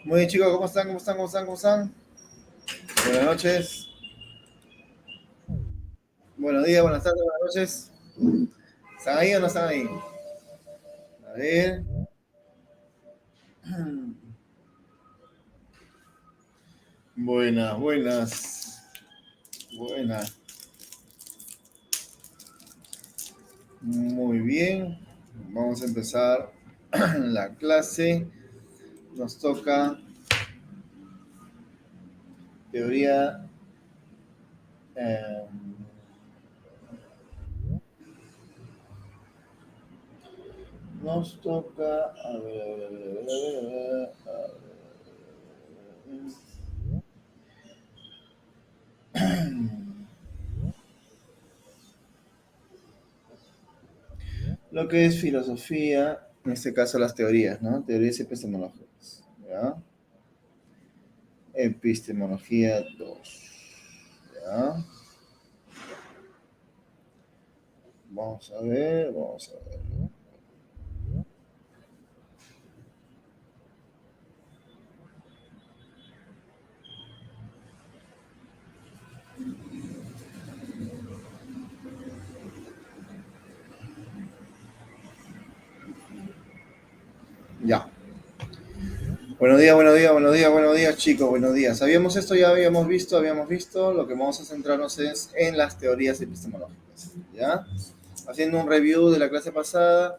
Muy bien, chicos, ¿cómo están? Buenas noches. Buenos días, buenas tardes, buenas noches. ¿Están ahí o no están ahí? A ver. Buenas, buenas. Buenas. Muy bien. Vamos a empezar la clase. Nos toca teoría. Nos toca. A ver. Lo que es filosofía, en este caso las teorías, ¿no? Teorías epistemológicas. ¿Ya? Epistemología 2. ¿Ya? Vamos a ver. Ya. Buenos días, chicos, buenos días. ¿Sabíamos esto? Ya habíamos visto. Lo que vamos a centrarnos es en las teorías epistemológicas. ¿Ya? Haciendo un review de la clase pasada,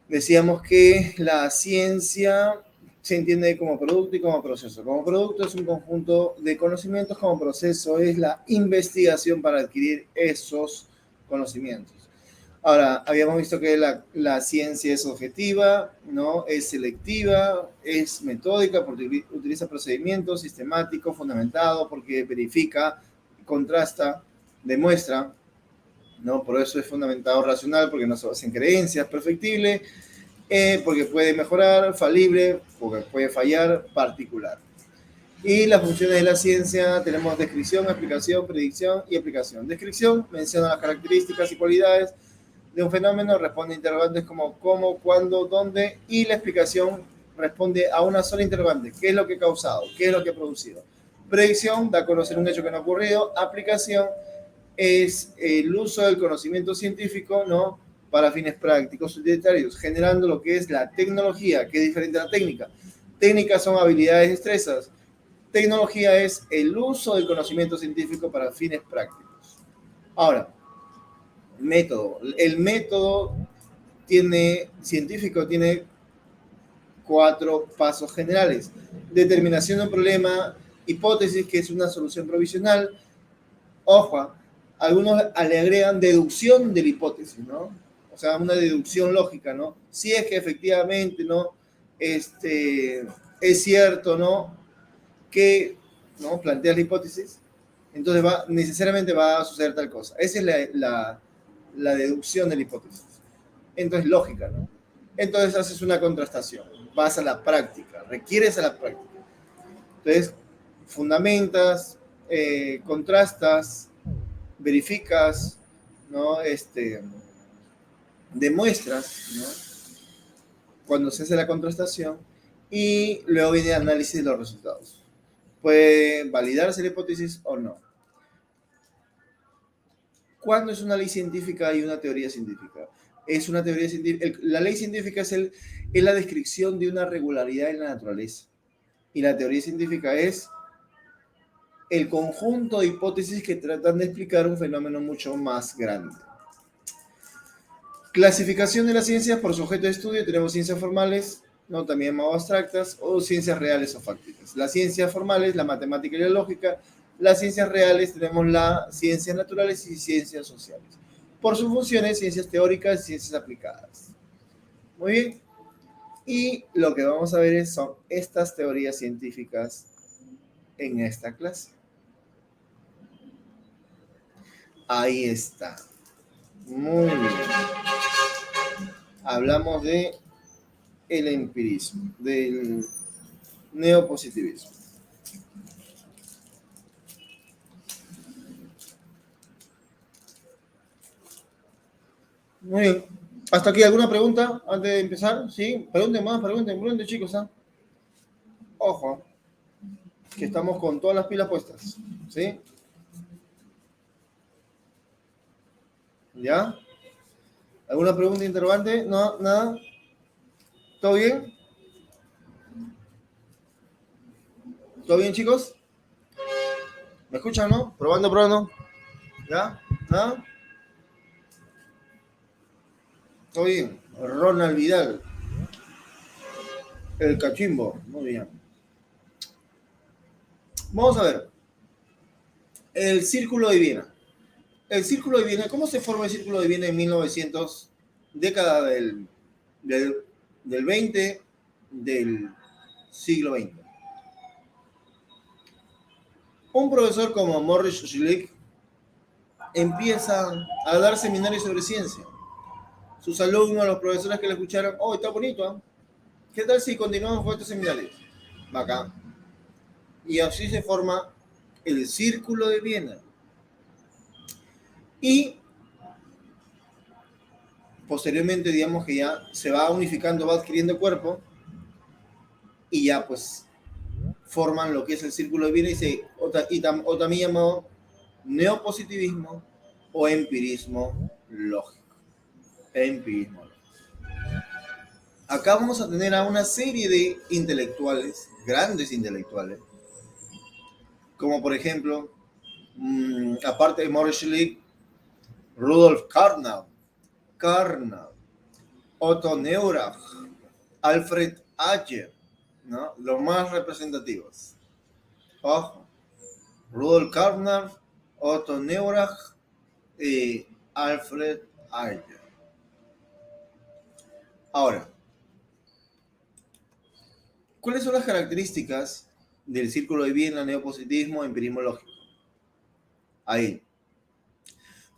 decíamos que la ciencia se entiende como producto y como proceso. Como producto es un conjunto de conocimientos, como proceso es la investigación para adquirir esos conocimientos. Ahora, habíamos visto que la ciencia es objetiva, ¿no? Es selectiva, es metódica porque utiliza procedimientos sistemáticos, fundamentados, porque verifica, contrasta, demuestra, ¿no? Por eso es fundamentado racional, porque no se basa en creencias, perfectible, porque puede mejorar, falible, porque puede fallar, particular. Y las funciones de la ciencia tenemos descripción, explicación, predicción y aplicación. Descripción menciona las características y cualidades de un fenómeno, responde a interrogantes como cómo, cuándo, dónde, y la explicación responde a una sola interrogante: ¿qué es lo que ha causado? ¿Qué es lo que ha producido? Predicción da a conocer un hecho que no ha ocurrido. Aplicación es el uso del conocimiento científico, ¿no?, para fines prácticos utilitarios, generando lo que es la tecnología, que es diferente a la técnica. Técnicas son habilidades, destrezas. Tecnología es el uso del conocimiento científico para fines prácticos. Ahora, método. El método científico tiene 4 pasos generales. Determinación de un problema, hipótesis, que es una solución provisional. Ojo, algunos le agregan deducción de la hipótesis, ¿no? O sea, una deducción lógica, ¿no? Si es que efectivamente, ¿no? Es cierto, ¿no?, que, ¿no?, planteas la hipótesis, entonces necesariamente va a suceder tal cosa. Esa es la deducción de la hipótesis. Entonces, lógica, ¿no? Entonces haces una contrastación, vas a la práctica, requieres a la práctica. Entonces, fundamentas, contrastas, verificas, ¿no? Demuestras, ¿no?, cuando se hace la contrastación, y luego viene el análisis de los resultados. Puede validarse la hipótesis o no. ¿Cuándo es una ley científica y una teoría científica? Es una teoría científica. La ley científica es la descripción de una regularidad en la naturaleza. Y la teoría científica es el conjunto de hipótesis que tratan de explicar un fenómeno mucho más grande. Clasificación de las ciencias por su objeto de estudio. Tenemos ciencias formales, ¿no?, también llamadas abstractas, o ciencias reales o fácticas. Las ciencias formales, la matemática y la lógica. Las ciencias reales tenemos las ciencias naturales y ciencias sociales. Por sus funciones, ciencias teóricas y ciencias aplicadas. Muy bien. Y lo que vamos a ver son estas teorías científicas en esta clase. Ahí está. Muy bien. Hablamos de el empirismo, del neopositivismo. Muy bien. ¿Hasta aquí alguna pregunta antes de empezar? ¿Sí? Pregunten más, pregunten, chicos. ¿Ah? Ojo, que estamos con todas las pilas puestas. ¿Sí? ¿Ya? ¿Alguna pregunta interrogante? ¿No? ¿Nada? ¿Todo bien? ¿Todo bien, chicos? ¿Me escuchan, no? Probando. ¿Ya? ¿Nada? Todo bien. Ronald Vidal, el cachimbo. Muy bien. Vamos a ver. El Círculo de Viena. El Círculo de Viena, ¿cómo se forma el Círculo de Viena en 1900? Década del, del 20 del siglo XX. Un profesor como Morris Schlick empieza a dar seminarios sobre ciencia. Sus alumnos, los profesores que le escucharon, oh, está bonito, ¿eh? ¿Qué tal si continuamos con estos seminarios? Bacán. Y así se forma el Círculo de Viena. Y posteriormente, digamos que ya se va unificando, va adquiriendo cuerpo y ya pues forman lo que es el Círculo de Viena o también llamado neopositivismo o empirismo lógico. Empirismo lógico. Acá vamos a tener a una serie de intelectuales, grandes intelectuales, como por ejemplo, aparte de Morris Schlick, Rudolf Carnap, Otto Neurach, Alfred Adler, ¿no? Los más representativos. Ojo, Rudolf Carnap, Otto Neurach y Alfred Adler. Ahora, ¿cuáles son las características del Círculo de Viena, neopositivismo, empirismo lógico? Ahí.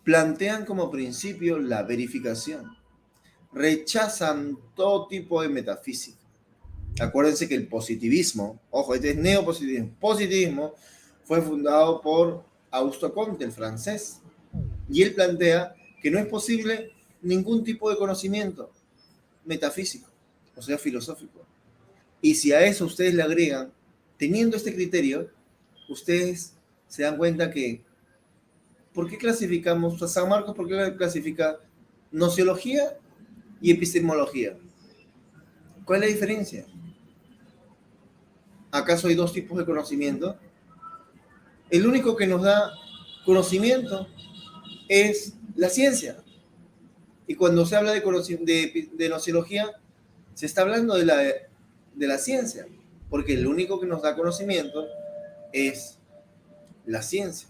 Plantean como principio la verificación. Rechazan todo tipo de metafísica. Acuérdense que el positivismo, ojo, este es neopositivismo, positivismo fue fundado por Augusto Comte, el francés, y él plantea que no es posible ningún tipo de conocimiento metafísico, o sea, filosófico. Y si a eso ustedes le agregan, teniendo este criterio, ustedes se dan cuenta que, ¿por qué clasificamos, a San Marcos, por qué clasifica nociología y epistemología? ¿Cuál es la diferencia? ¿Acaso hay dos tipos de conocimiento? El único que nos da conocimiento es la ciencia. Y cuando se habla de nociología, se está hablando de la ciencia, porque el único que nos da conocimiento es la ciencia.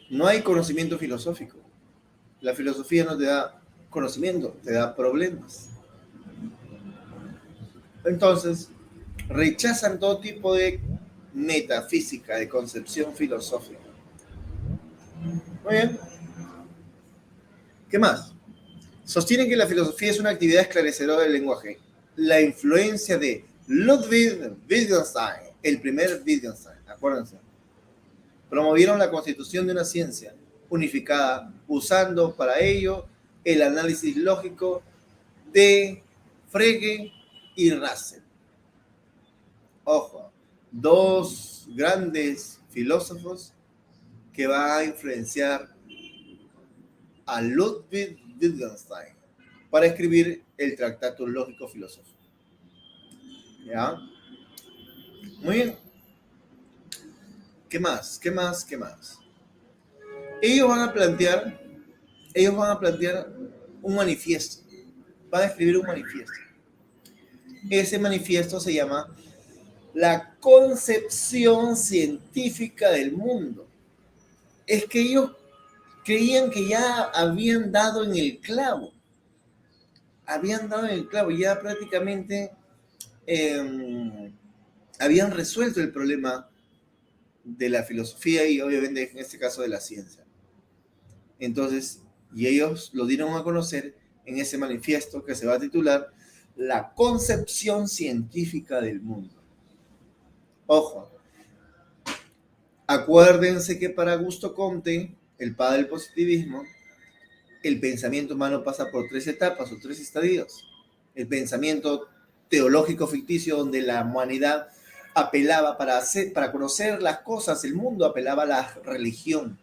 No hay conocimiento filosófico. La filosofía no te da conocimiento, te da problemas. Entonces, rechazan todo tipo de metafísica, de concepción filosófica. Muy bien. ¿Qué más? Sostienen que la filosofía es una actividad esclarecedora del lenguaje. La influencia de Ludwig Wittgenstein, el primer Wittgenstein, acuérdense, promovieron la constitución de una ciencia unificada, usando para ello el análisis lógico de Frege y Russell. Ojo, dos grandes filósofos que van a influenciar a Ludwig Wittgenstein para escribir el Tratado Lógico Filosófico. ¿Ya? Muy bien. ¿Qué más? ¿Qué más? ¿Qué más? Ellos van a plantear, un manifiesto. Van a escribir un manifiesto. Ese manifiesto se llama La concepción científica del mundo. Es que ellos creían que ya habían dado en el clavo. Ya prácticamente habían resuelto el problema de la filosofía y obviamente en este caso de la ciencia. Entonces, y ellos lo dieron a conocer en ese manifiesto que se va a titular La concepción científica del mundo. Ojo, acuérdense que para Augusto Comte, el padre del positivismo, el pensamiento humano pasa por tres etapas o tres estadios. El pensamiento teológico ficticio, donde la humanidad apelaba para conocer las cosas, el mundo apelaba a la religión,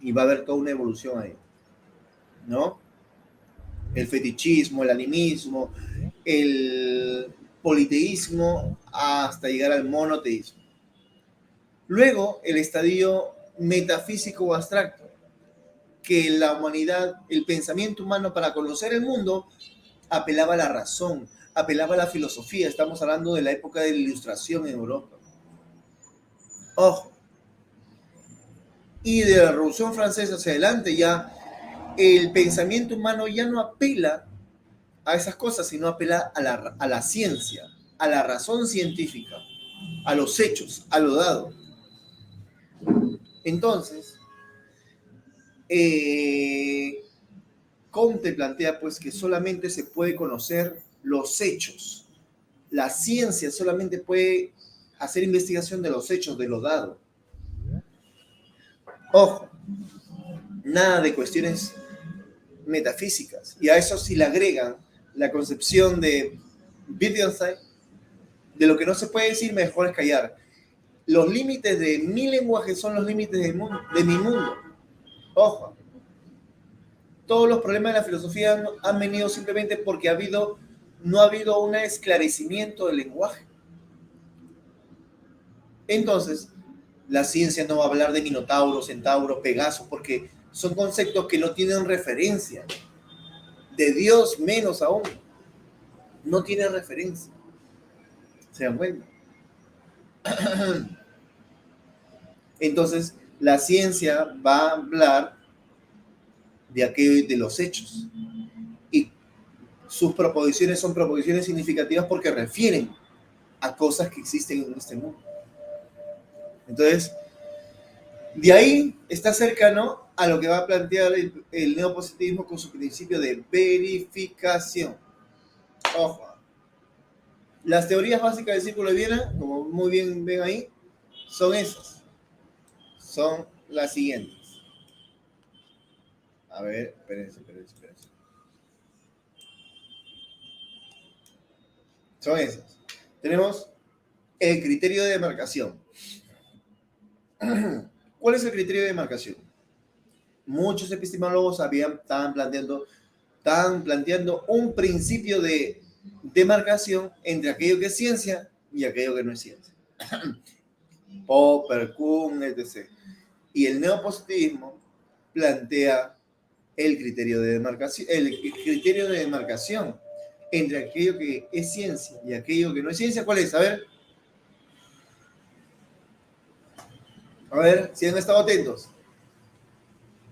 y va a haber toda una evolución ahí, ¿no? El fetichismo, el animismo, el politeísmo, hasta llegar al monoteísmo. Luego, el estadio metafísico o abstracto, que la humanidad, el pensamiento humano para conocer el mundo, apelaba a la razón, apelaba a la filosofía. Estamos hablando de la época de la Ilustración en Europa. Ojo. Y de la Revolución Francesa hacia adelante ya el pensamiento humano ya no apela a esas cosas, sino apela a la ciencia, a la razón científica, a los hechos, a lo dado. Entonces, Comte plantea pues que solamente se puede conocer los hechos. La ciencia solamente puede hacer investigación de los hechos, de lo dado. Ojo, nada de cuestiones metafísicas. Y a eso sí le agregan la concepción de Wittgenstein, de lo que no se puede decir, mejor es callar. Los límites de mi lenguaje son los límites de mi mundo. Ojo, todos los problemas de la filosofía han venido simplemente porque no ha habido un esclarecimiento del lenguaje. Entonces, la ciencia no va a hablar de Minotauro, Centauro, Pegaso, porque son conceptos que no tienen referencia. De Dios menos aún. No tiene referencia. ¿Se dan cuenta? Entonces, la ciencia va a hablar de aquello de los hechos. Y sus proposiciones son proposiciones significativas porque refieren a cosas que existen en este mundo. Entonces, de ahí está cercano a lo que va a plantear el neopositivismo con su principio de verificación. Ojo. Las teorías básicas del Círculo de Viena, como muy bien ven ahí, son esas. Son las siguientes. A ver, espérense. Son esas. Tenemos el criterio de demarcación. ¿Cuál es el criterio de demarcación? Muchos epistemólogos estaban planteando un principio de demarcación entre aquello que es ciencia y aquello que no es ciencia. Popper, Kuhn, etc. Y el neopositivismo plantea el criterio de demarcación entre aquello que es ciencia y aquello que no es ciencia. ¿Cuál es? A ver si han estado atentos.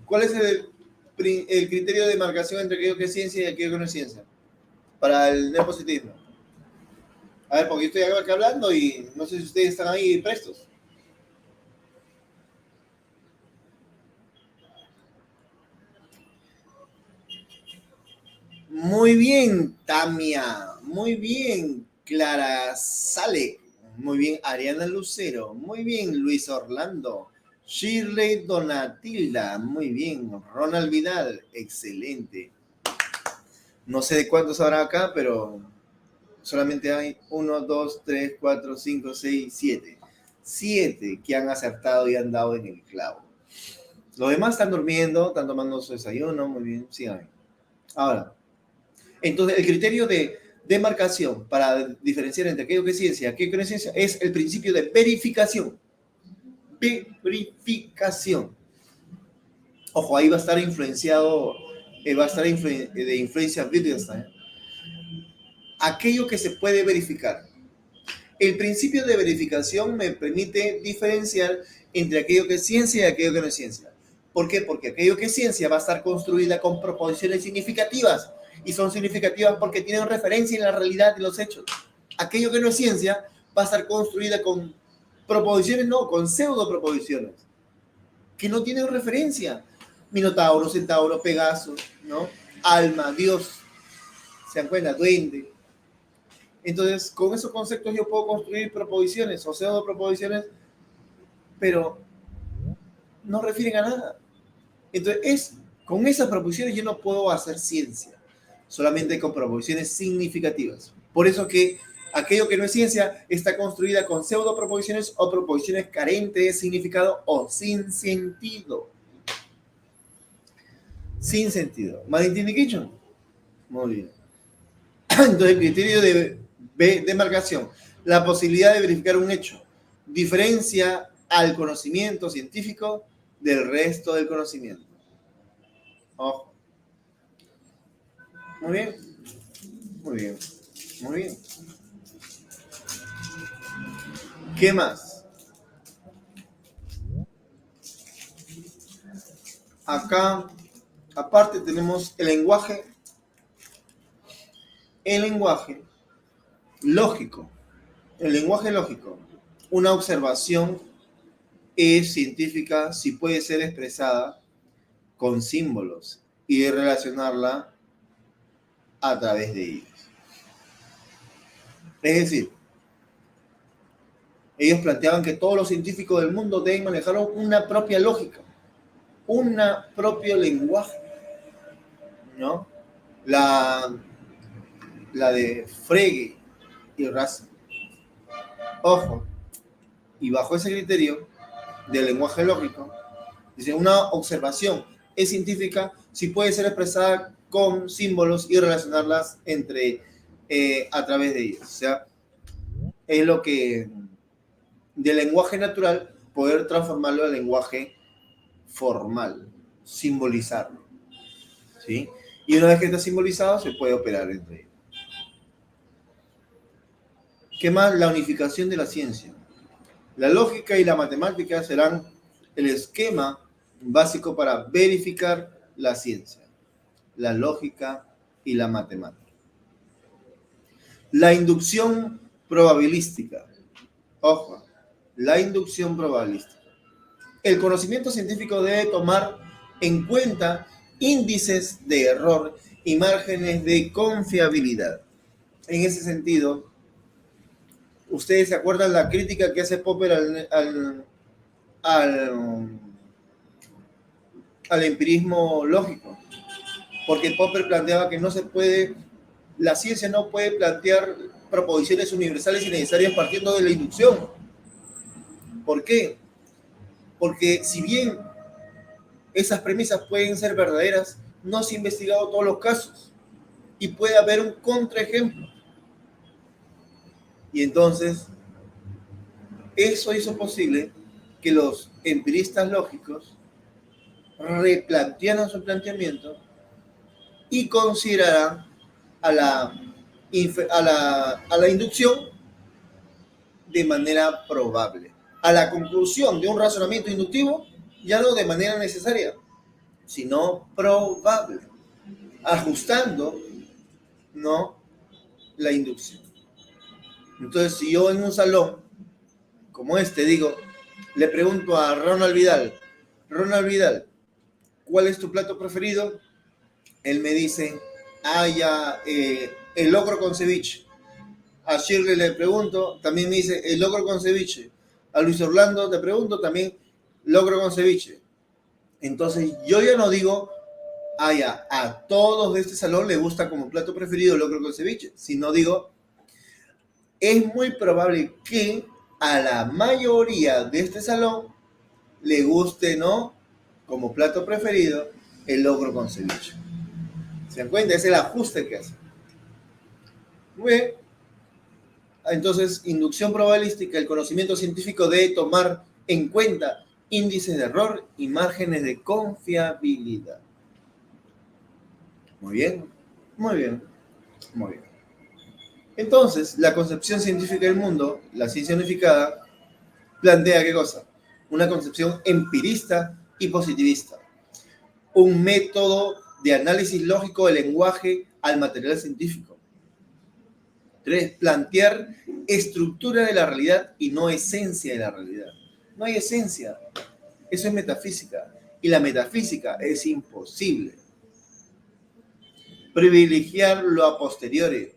¿Cuál es el criterio de demarcación entre aquello que es ciencia y aquello que no es ciencia? Para el neopositivismo. A ver, porque yo estoy acá hablando y no sé si ustedes están ahí prestos. Muy bien, Tamia. Muy bien, Clara Salek. Muy bien, Ariana Lucero. Muy bien, Luis Orlando. Shirley Donatilda. Muy bien, Ronald Vidal. Excelente. No sé de cuántos habrá acá, pero solamente hay 1, 2, 3, 4, 5, 6, 7. 7 que han acertado y han dado en el clavo. Los demás están durmiendo, están tomando su desayuno. Muy bien, sigan. Ahora, entonces, el criterio de demarcación para diferenciar entre aquello que es ciencia y aquello que no es ciencia es el principio de verificación. Verificación. Ojo, ahí va a estar influenciado, de influencia Wittgenstein. Aquello que se puede verificar. El principio de verificación me permite diferenciar entre aquello que es ciencia y aquello que no es ciencia. ¿Por qué? Porque aquello que es ciencia va a estar construida con proposiciones significativas. Y son significativas porque tienen referencia en la realidad de los hechos. Aquello que no es ciencia va a estar construida con proposiciones, no, con pseudo proposiciones, que no tienen referencia. Minotauro, Centauro, Pegaso, ¿no? Alma, Dios, se dan cuenta, duende. Entonces, con esos conceptos yo puedo construir proposiciones o pseudo proposiciones, pero no refieren a nada. Entonces, con esas proposiciones yo no puedo hacer ciencia, solamente con proposiciones significativas. Por eso que aquello que no es ciencia está construida con pseudoproposiciones o proposiciones carentes de significado o sin sentido. Sin sentido. ¿Malentidication? Muy bien. Entonces, el criterio de demarcación, la posibilidad de verificar un hecho, diferencia al conocimiento científico del resto del conocimiento. Ojo. Muy bien, muy bien, muy bien. ¿Qué más? Acá, aparte, tenemos el lenguaje lógico. El lenguaje lógico. Una observación es científica si puede ser expresada con símbolos y relacionarla a través de ellos. Es decir, ellos planteaban que todos los científicos del mundo deben manejar una propia lógica, un propio lenguaje, ¿no? La de Frege y Russell. Ojo, y bajo ese criterio del lenguaje lógico, dice, una observación es científica si puede ser expresada con símbolos y relacionarlas a través de ellos. O sea, es lo que del lenguaje natural poder transformarlo al lenguaje formal, simbolizarlo, ¿sí? Y una vez que está simbolizado, se puede operar entre ellos. ¿Qué más? La unificación de la ciencia. La lógica y la matemática serán el esquema básico para verificar la ciencia, la lógica y la matemática. La inducción probabilística. Ojo, la inducción probabilística. El conocimiento científico debe tomar en cuenta índices de error y márgenes de confiabilidad. En ese sentido, ¿ustedes se acuerdan la crítica que hace Popper al empirismo lógico? Porque Popper planteaba que la ciencia no puede plantear proposiciones universales y necesarias partiendo de la inducción. ¿Por qué? Porque si bien esas premisas pueden ser verdaderas, no se han investigado todos los casos y puede haber un contraejemplo. Y entonces, eso hizo posible que los empiristas lógicos replantearan su planteamiento y consideraran a la inducción de manera probable, a la conclusión de un razonamiento inductivo ya no de manera necesaria, sino probable, ajustando, ¿no?, la inducción. Entonces, si yo en un salón como este digo, le pregunto a Ronald Vidal, ¿cuál es tu plato preferido? Él me dice, el locro con ceviche. A Shirley le pregunto, también me dice, el locro con ceviche. A Luis Orlando te pregunto, también locro con ceviche. Entonces, yo ya no digo, a todos de este salón les gusta como plato preferido el locro con ceviche, sino digo, es muy probable que a la mayoría de este salón le guste, ¿no?, como plato preferido el locro con ceviche. ¿Se dan cuenta? Es el ajuste que hace. Muy bien. Entonces, inducción probabilística, el conocimiento científico debe tomar en cuenta índices de error y márgenes de confiabilidad. Muy bien, muy bien, muy bien. Entonces, la concepción científica del mundo, la ciencia unificada, plantea ¿qué cosa? Una concepción empirista y positivista. Un método de análisis lógico del lenguaje al material científico. 3. Plantear estructura de la realidad y no esencia de la realidad. No hay esencia. Eso es metafísica. Y la metafísica es imposible. Privilegiar lo a posteriori,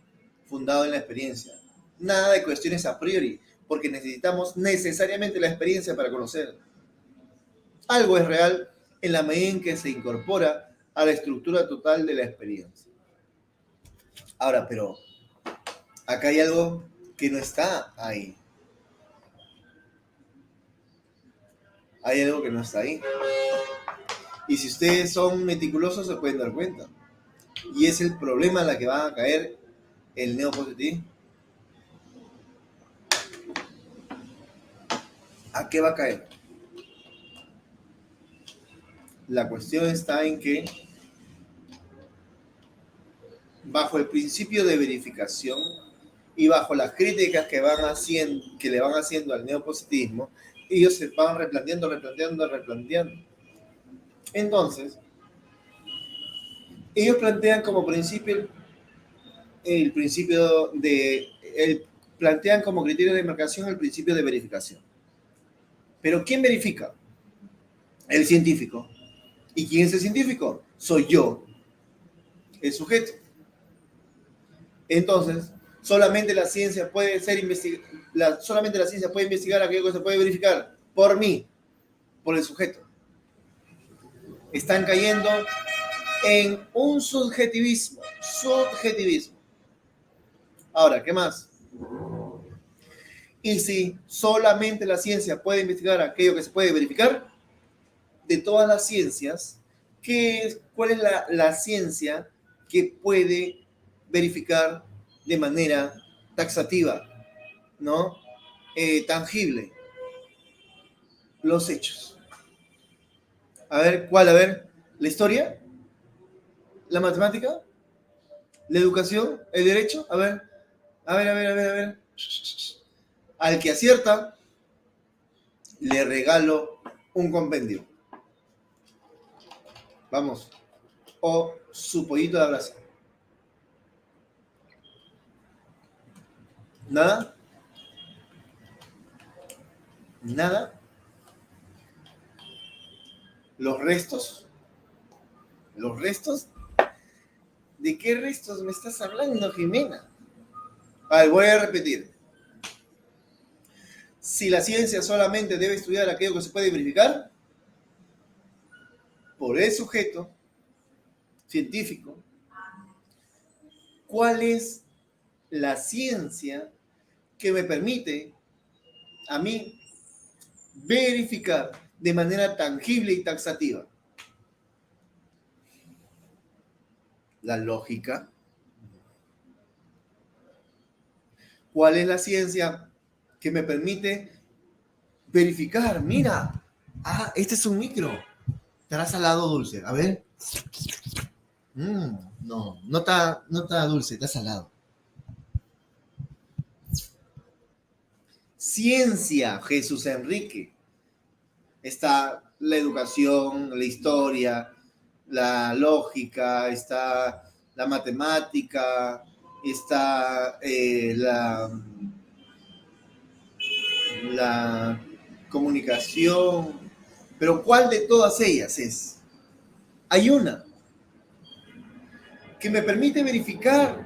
fundado en la experiencia. Nada de cuestiones a priori, porque necesitamos necesariamente la experiencia para conocer. Algo es real en la medida en que se incorpora a la estructura total de la experiencia. Ahora, pero acá hay algo que no está ahí. Hay algo que no está ahí. Y si ustedes son meticulosos se pueden dar cuenta. Y es el problema en la que va a caer el neopositivismo. ¿A qué va a caer? La cuestión está en que bajo el principio de verificación y bajo las críticas que le van haciendo al neopositivismo, ellos se van replanteando. Entonces, ellos plantean como principio plantean como criterio de demarcación el principio de verificación. Pero ¿quién verifica? El científico. ¿Y quién es el científico? Soy yo, el sujeto. Entonces, solamente la ciencia puede investigar aquello que se puede verificar por mí, por el sujeto. Están cayendo en un subjetivismo. Ahora, ¿qué más? Y si solamente la ciencia puede investigar aquello que se puede verificar, de todas las ciencias, ¿cuál es la ciencia que puede verificar de manera taxativa, ¿no? Tangible? Los hechos. A ver, ¿cuál? A ver, ¿la historia? ¿La matemática? ¿La educación? ¿El derecho? A ver. Al que acierta, le regalo un compendio. Vamos. O su pollito de abrazo. ¿Nada? ¿Nada? ¿Los restos? ¿Los restos? ¿De qué restos me estás hablando, Jimena? A ver, voy a repetir. Si la ciencia solamente debe estudiar aquello que se puede verificar, por el sujeto científico, ¿cuál es la ciencia que me permite a mí verificar de manera tangible y taxativa? La lógica. ¿Cuál es la ciencia que me permite verificar? Mira, este es un micro. ¿Estará salado o dulce? A ver. No está dulce, está salado. Ciencia, Jesús Enrique. Está la educación, la historia, la lógica, está la matemática, está la comunicación. Pero ¿cuál de todas ellas es? Hay una que me permite verificar.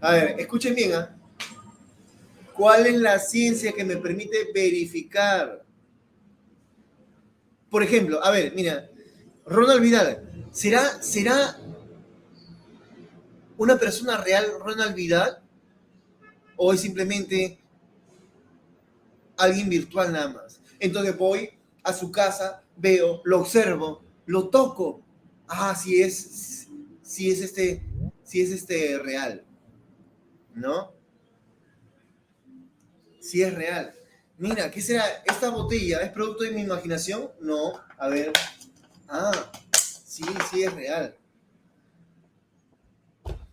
A ver, escuchen bien, ¿eh? ¿Cuál es la ciencia que me permite verificar? Por ejemplo, a ver, mira, Ronald Vidal, ¿será una persona real Ronald Vidal? ¿O es simplemente alguien virtual nada más? Entonces voy a su casa, veo, lo observo, lo toco. Sí es real, ¿no? Sí es real. Mira, ¿qué será? ¿Esta botella es producto de mi imaginación? No. A ver. Sí es real.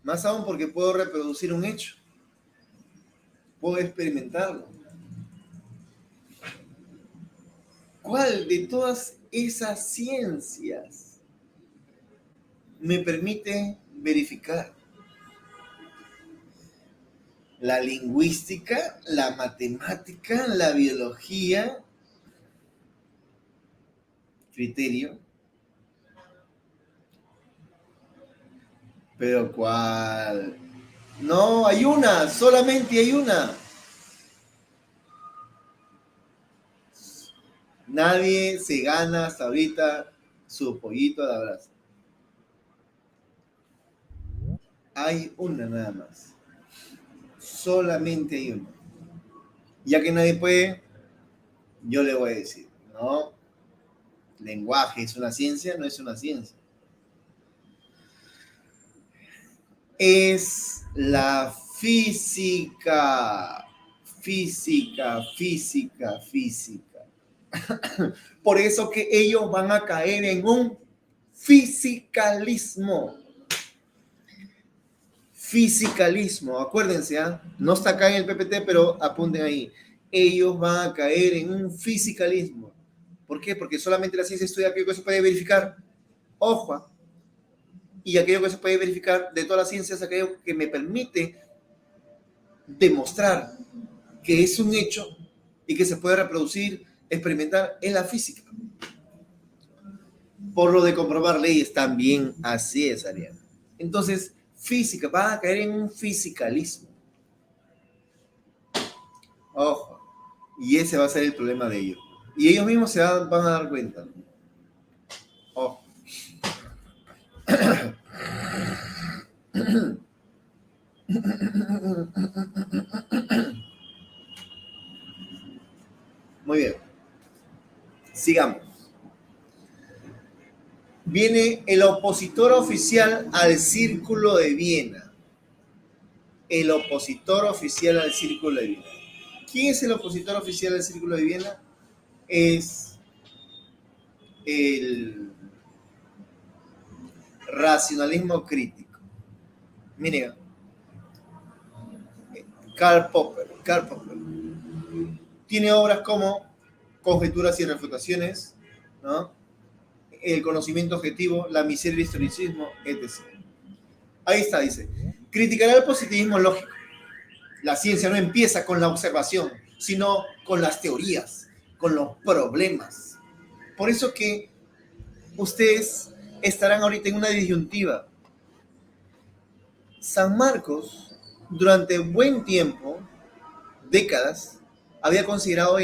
Más aún porque puedo reproducir un hecho. Puedo experimentarlo. ¿Cuál de todas esas ciencias me permite verificar? La lingüística, la matemática, la biología, criterio. ¿Pero cuál? No, hay una, solamente hay una. Nadie se gana hasta ahorita su pollito a la brasa. Hay una nada más. Solamente hay una. Ya que nadie puede, yo le voy a decir, no, lenguaje es una ciencia, no es una ciencia. Es la física. Física, física, física. Por eso que ellos van a caer en un fisicalismo. Fisicalismo, acuérdense, ¿eh? No está acá en el PPT, pero apunten ahí. Ellos van a caer en un fisicalismo. ¿Por qué? Porque solamente la ciencia estudia aquello que se puede verificar. Ojo, y aquello que se puede verificar de todas las ciencias, aquello que me permite demostrar que es un hecho y que se puede reproducir, experimentar en la física. Por lo de comprobar leyes también así es, Ariana. Entonces, física, va a caer en un fisicalismo. Ojo, y ese va a ser el problema de ellos. Y ellos mismos se van a dar cuenta. Ojo. Muy bien. Sigamos. Viene el opositor oficial al Círculo de Viena. El opositor oficial al Círculo de Viena. ¿Quién es el opositor oficial al Círculo de Viena? Es el racionalismo crítico. Miren, Karl Popper. Karl Popper tiene obras como Conjeturas y refutaciones, ¿no? El conocimiento objetivo, la miseria y el historicismo, etc. Ahí está, dice. Criticará el positivismo lógico. La ciencia no empieza con la observación, sino con las teorías, con los problemas. Por eso que ustedes estarán ahorita en una disyuntiva. San Marcos, durante buen tiempo, décadas, había considerado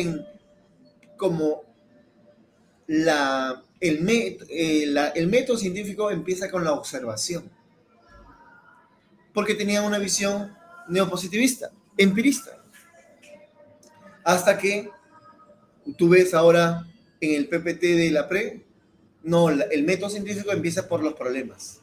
como el método científico empieza con la observación, porque tenía una visión neopositivista, empirista. Hasta que tú ves ahora en el PPT de la PRE, no, el método científico empieza por los problemas.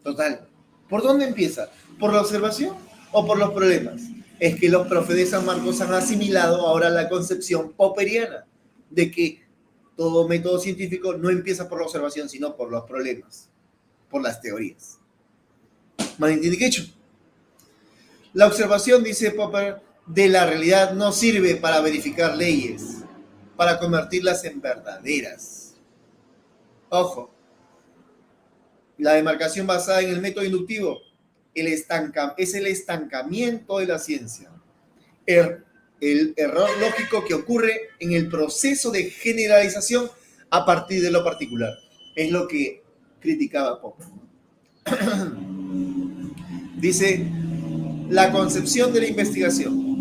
Total. ¿Por dónde empieza? ¿Por la observación o por los problemas? Es que los profes de San Marcos han asimilado ahora la concepción popperiana de que todo método científico no empieza por la observación, sino por los problemas, por las teorías. ¿Me entiende qué hecho? La observación, dice Popper, de la realidad no sirve para verificar leyes, para convertirlas en verdaderas. Ojo, la demarcación basada en el método inductivo es el estancamiento de la ciencia. El error lógico que ocurre en el proceso de generalización a partir de lo particular. Es lo que criticaba Popper. Dice, la concepción de la investigación.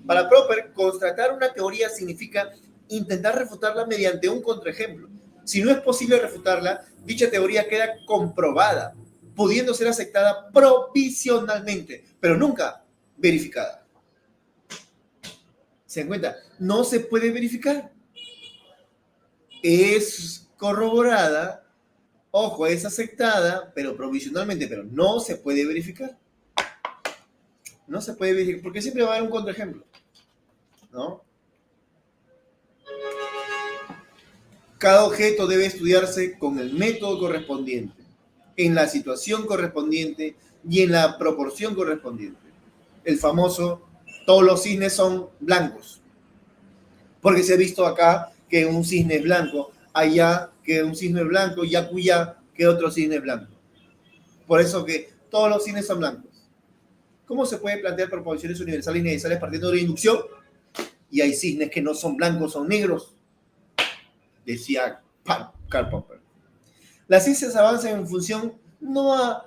Para Popper, constatar una teoría significa intentar refutarla mediante un contraejemplo. Si no es posible refutarla, dicha teoría queda comprobada, pudiendo ser aceptada provisionalmente, pero nunca verificada. ¿Se dan cuenta? No se puede verificar. Es corroborada, ojo, es aceptada, pero provisionalmente, pero no se puede verificar. No se puede verificar, porque siempre va a haber un contraejemplo, ¿no? Cada objeto debe estudiarse con el método correspondiente, en la situación correspondiente y en la proporción correspondiente. El famoso, todos los cisnes son blancos, porque se ha visto acá que un cisne es blanco, allá que un cisne es blanco y acullá que otro cisne es blanco. Por eso que todos los cisnes son blancos. ¿Cómo se puede plantear proposiciones universales y necesarias partiendo de la inducción? Y hay cisnes que no son blancos, son negros, decía Karl Popper. Las ciencias avanzan en función no a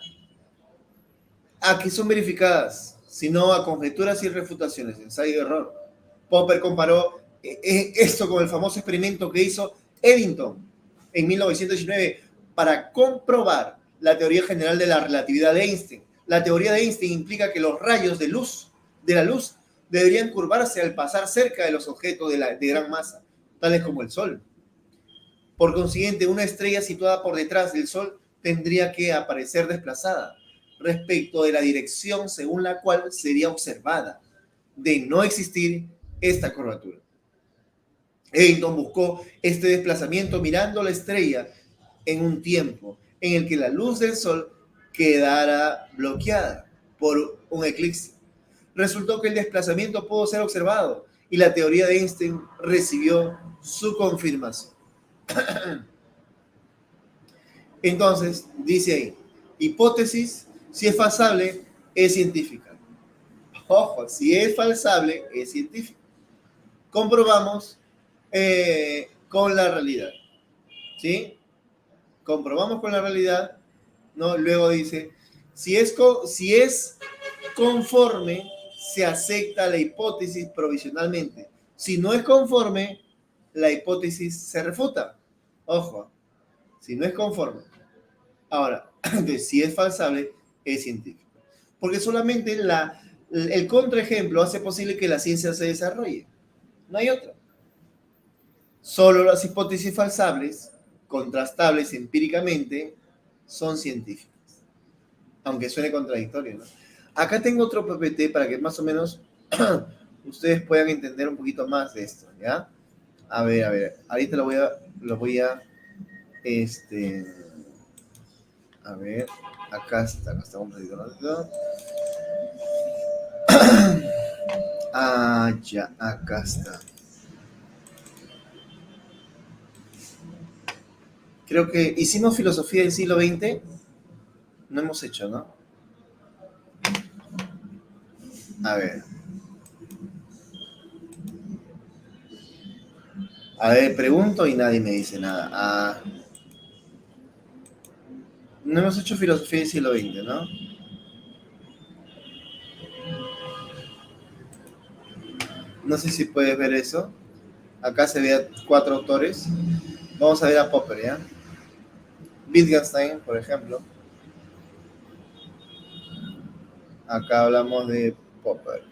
que son verificadas, sino a conjeturas y refutaciones, ensayo y error. Popper comparó Esto con el famoso experimento que hizo Eddington en 1919 para comprobar la teoría general de la relatividad de Einstein. La teoría de Einstein implica que los rayos de la luz deberían curvarse al pasar cerca de los objetos de gran masa, tales como el Sol. Por consiguiente, una estrella situada por detrás del Sol tendría que aparecer desplazada respecto de la dirección según la cual sería observada. De no existir esta curvatura, Eddington buscó este desplazamiento mirando la estrella en un tiempo en el que la luz del Sol quedara bloqueada por un eclipse. Resultó que el desplazamiento pudo ser observado y la teoría de Einstein recibió su confirmación. Entonces, dice ahí, hipótesis, si es falsable, es científica. Ojo, si es falsable, es científica. Comprobamos con la realidad, ¿sí? Comprobamos con la realidad, ¿no? Luego dice, si es conforme, se acepta la hipótesis provisionalmente. Si no es conforme, la hipótesis se refuta. Ojo, si no es conforme. Ahora, entonces, si es falsable, es científico. Porque solamente el contraejemplo hace posible que la ciencia se desarrolle. No hay otra. Solo las hipótesis falsables, contrastables empíricamente, son científicas. Aunque suene contradictorio, ¿no? Acá tengo otro PPT para que más o menos ustedes puedan entender un poquito más de esto, ¿ya? A ver. Ahorita lo voy a, a ver, acá está un ratito, ¿no? Ah, ya, acá está. Creo que hicimos filosofía del siglo XX. No hemos hecho, ¿no? A ver. A ver, pregunto y nadie me dice nada. Ah, no hemos hecho filosofía del siglo XX, ¿no? No sé si puedes ver eso. Acá se ve a 4 autores. Vamos a ver a Popper, ¿ya? Wittgenstein, por ejemplo. Acá hablamos de Popper.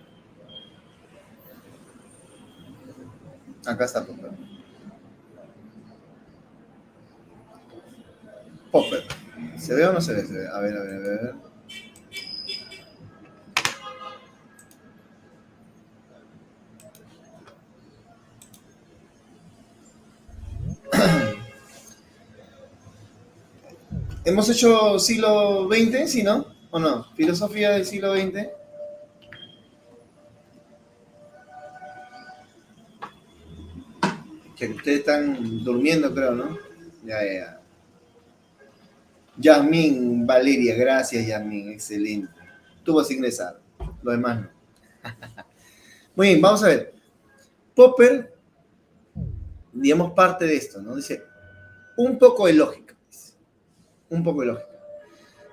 Acá está Popper. Popper. ¿Se ve o no se ve? Se ve. A ver. ¿Hemos hecho siglo XX, sí, no? ¿O no? ¿Filosofía del siglo XX? Que ustedes están durmiendo, creo, ¿no? Ya. Yasmín, Valeria, gracias, Yasmín, excelente. Tú vas a ingresar, lo demás no. Muy bien, vamos a ver. Popper, digamos, parte de esto, ¿no? Dice, un poco de lógica. Un poco de lógica.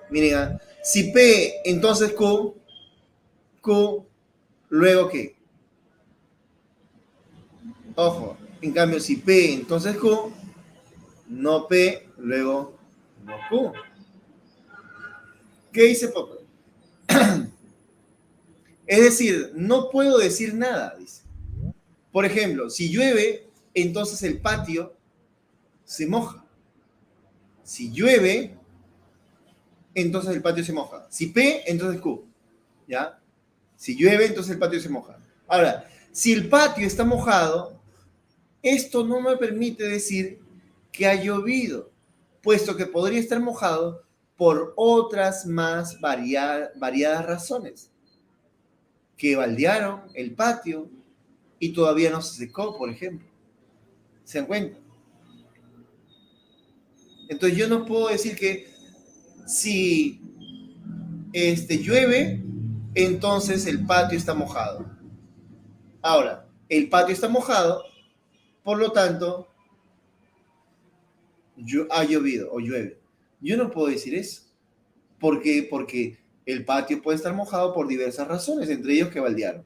Miren, si P, entonces Q, luego ¿qué? Ojo, en cambio, si P, entonces Q, no P, luego no Q. ¿Qué dice Popper? Es decir, no puedo decir nada, dice. Por ejemplo, si llueve, entonces el patio se moja. Si llueve, entonces el patio se moja. Si P, entonces Q. ¿Ya? Si llueve, entonces el patio se moja. Ahora, si el patio está mojado, esto no me permite decir que ha llovido, puesto que podría estar mojado por otras más variadas razones, que baldearon el patio y todavía no se secó, por ejemplo. ¿Se dan cuenta? Entonces yo no puedo decir que si llueve, entonces el patio está mojado. Ahora, el patio está mojado, por lo tanto, ha llovido o llueve. Yo no puedo decir eso. ¿Por qué? Porque el patio puede estar mojado por diversas razones, entre ellos que baldearon.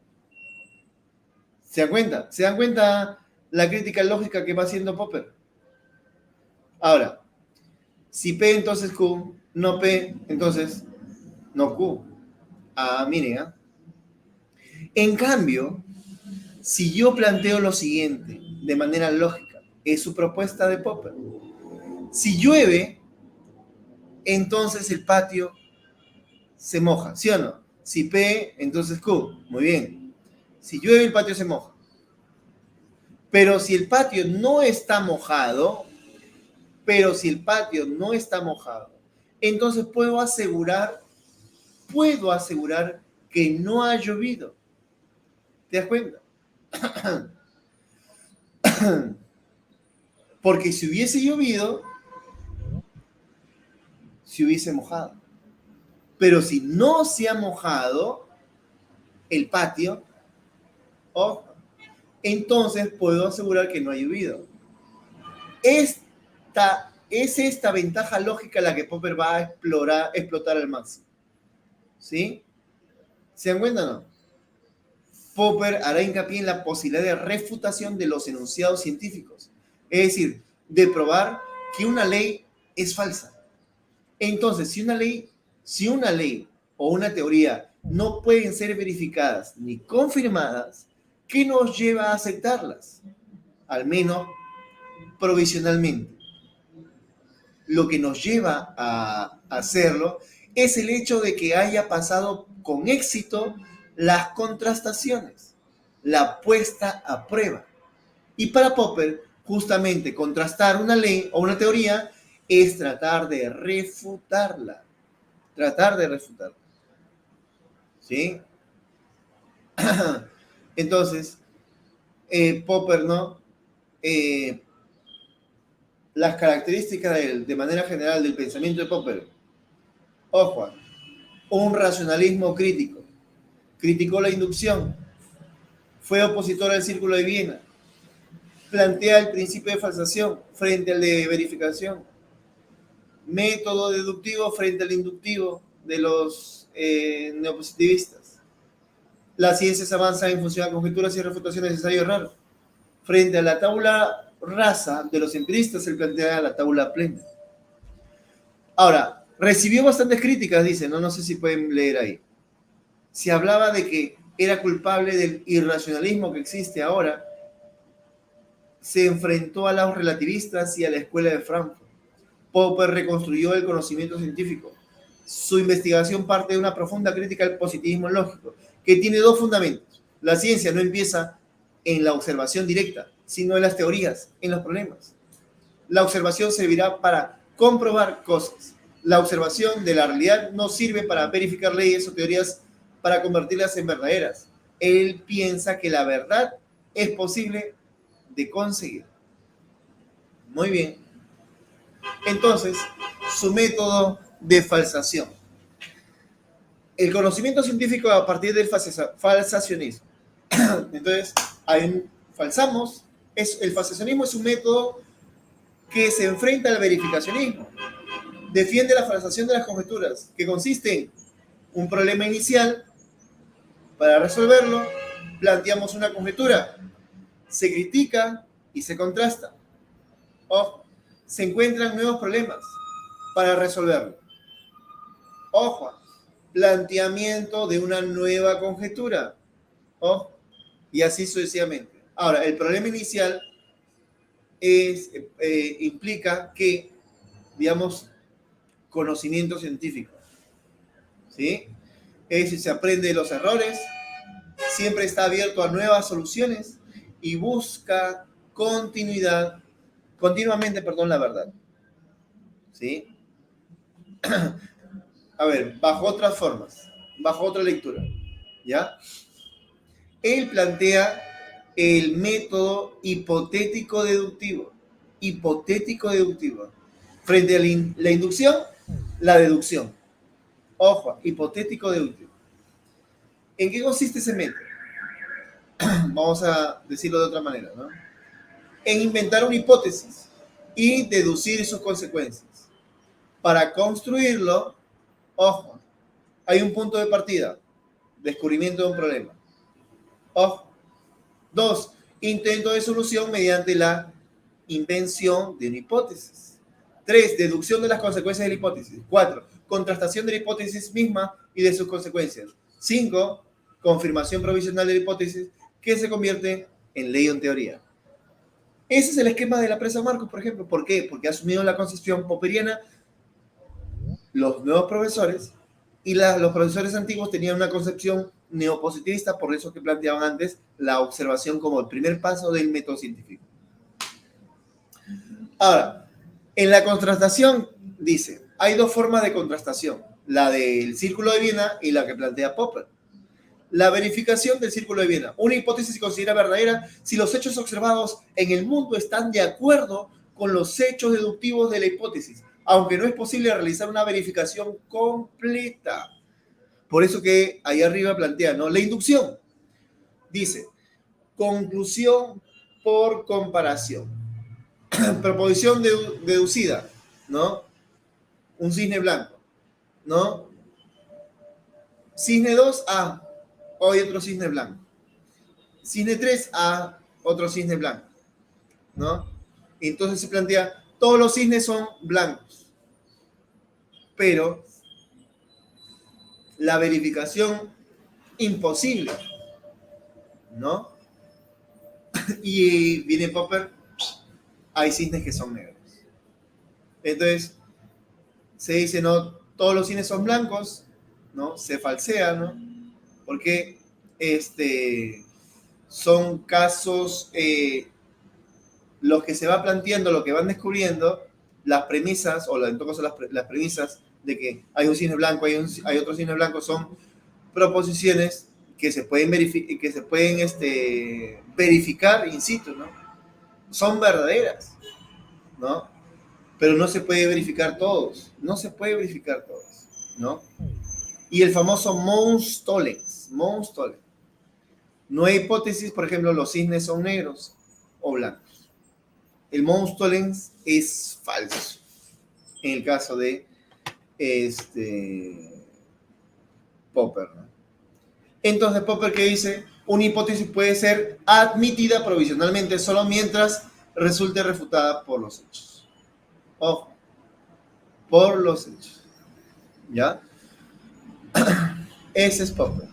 ¿Se dan cuenta? ¿Se dan cuenta la crítica lógica que va haciendo Popper? Ahora, si P entonces Q, no P, entonces no Q. Ah, miren, ¿ah? En cambio, si yo planteo lo siguiente de manera lógica, es su propuesta de Popper. Si llueve, entonces el patio se moja, ¿sí o no? Si P, entonces Q. Muy bien. Si llueve, el patio se moja. Pero si el patio no está mojado, entonces puedo asegurar que no ha llovido. ¿Te das cuenta? Porque si hubiese llovido, se hubiese mojado. Pero si no se ha mojado el patio, oh, entonces puedo asegurar que no ha llovido. Es esta ventaja lógica la que Popper va a explotar al máximo. ¿Sí? ¿Se dan cuenta o no? Popper hará hincapié en la posibilidad de refutación de los enunciados científicos. Es decir, de probar que una ley es falsa. Entonces, si una ley o una teoría no pueden ser verificadas ni confirmadas, ¿qué nos lleva a aceptarlas? Al menos provisionalmente. Lo que nos lleva a hacerlo es el hecho de que haya pasado con éxito las contrastaciones, la puesta a prueba. Y para Popper, justamente contrastar una ley o una teoría es tratar de refutarla. ¿Sí? Entonces, Popper, ¿no? Las características de manera general del pensamiento de Popper. Ojo, un racionalismo crítico. Criticó la inducción. Fue opositor al Círculo de Viena. Plantea el principio de falsación frente al de verificación. Método deductivo frente al inductivo de los neopositivistas. Las ciencias avanzan en función de conjeturas y refutaciones necesario errar. Frente a la tabla rasa de los empiristas, se plantea la tabla plena. Ahora, recibió bastantes críticas, dice, no sé si pueden leer ahí. Se hablaba de que era culpable del irracionalismo que existe ahora. Se enfrentó a los relativistas y a la escuela de Frankfurt. Popper reconstruyó el conocimiento científico. Su investigación parte de una profunda crítica al positivismo lógico, que tiene dos fundamentos. La ciencia no empieza en la observación directa, sino en las teorías, en los problemas. La observación servirá para comprobar cosas. La observación de la realidad no sirve para verificar leyes o teorías para convertirlas en verdaderas. Él piensa que la verdad es posible de conseguir. Muy bien. Entonces, su método de falsación. El conocimiento científico a partir del falsacionismo. Entonces, falsamos. El falsacionismo es un método que se enfrenta al verificacionismo. Defiende la falsación de las conjeturas, que consiste en un problema inicial. Para resolverlo, planteamos una conjetura. Se critica y se contrasta. Ojo, se encuentran nuevos problemas para resolverlo. Ojo, planteamiento de una nueva conjetura. Ojo, y así sucesivamente. Ahora, el problema inicial implica que, digamos, conocimiento científico. ¿Sí? Es decir, se aprende de los errores, siempre está abierto a nuevas soluciones y busca continuamente, la verdad. ¿Sí? A ver, bajo otras formas, bajo otra lectura, ¿ya? Él plantea el método hipotético-deductivo. Hipotético-deductivo. Frente a la inducción, la deducción. Ojo, hipotético-deductivo. ¿En qué consiste ese método? Vamos a decirlo de otra manera, ¿no? En inventar una hipótesis y deducir sus consecuencias. Para construirlo, ojo, hay un punto de partida, descubrimiento de un problema. Ojo, 2. Intento de solución mediante la invención de una hipótesis. 3. Deducción de las consecuencias de la hipótesis. 4. Contrastación de la hipótesis misma y de sus consecuencias. 5. Confirmación provisional de la hipótesis que se convierte en ley o en teoría. Ese es el esquema de la presa Marcos, por ejemplo. ¿Por qué? Porque ha asumido la concepción popperiana los nuevos profesores y los profesores antiguos tenían una concepción neopositivista, por eso que planteaban antes la observación como el primer paso del método científico. Ahora, en la contrastación dice, hay dos formas de contrastación, la del círculo de Viena y la que plantea Popper. La verificación del círculo de Viena. Una hipótesis se considera verdadera si los hechos observados en el mundo están de acuerdo con los hechos deductivos de la hipótesis, aunque no es posible realizar una verificación completa. Por eso que ahí arriba plantea, ¿no? La inducción. Dice, conclusión por comparación. Proposición deducida, ¿no? Un cisne blanco, ¿no? Cisne 2A, hoy otro cisne blanco. Cisne 3A, otro cisne blanco, ¿no? Entonces se plantea, todos los cisnes son blancos, pero la verificación imposible, ¿no? Y viene Popper, hay cisnes que son negros. Entonces, se dice, no, todos los cisnes son blancos, ¿no? Se falsea, ¿no? Porque son casos, los que se va planteando, lo que van descubriendo, las premisas, o en todo caso las premisas de que hay un cisne blanco, hay otro cisne blanco, son proposiciones que se pueden, verificar in situ, ¿no? Son verdaderas, ¿no? Pero no se puede verificar todos, no se puede verificar todos, ¿no? Y el famoso Mons Tollens. No hay hipótesis, por ejemplo, los cisnes son negros o blancos. El Mons Tollens es falso. En el caso de Popper, ¿no? Entonces, Popper, ¿qué dice? Una hipótesis puede ser admitida provisionalmente solo mientras resulte refutada por los hechos. Ojo, por los hechos. ¿Ya? Ese es Popper.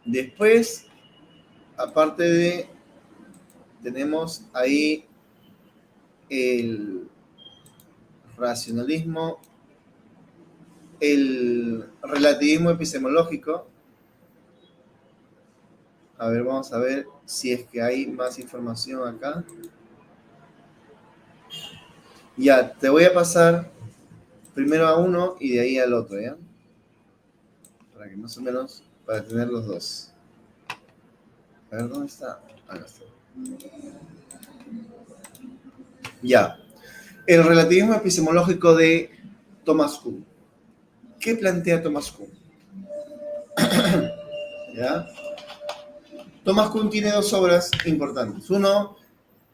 Después, aparte de, tenemos ahí el racionalismo, el relativismo epistemológico. A ver, vamos a ver si es que hay más información acá. Ya, te voy a pasar primero a uno y de ahí al otro, ¿ya? Para que más o menos, para tener los dos. A ver, ¿dónde está? Acá está. Ya. El relativismo epistemológico de Thomas Kuhn. ¿Qué plantea Thomas Kuhn? ¿Ya? Thomas Kuhn tiene dos obras importantes. Uno,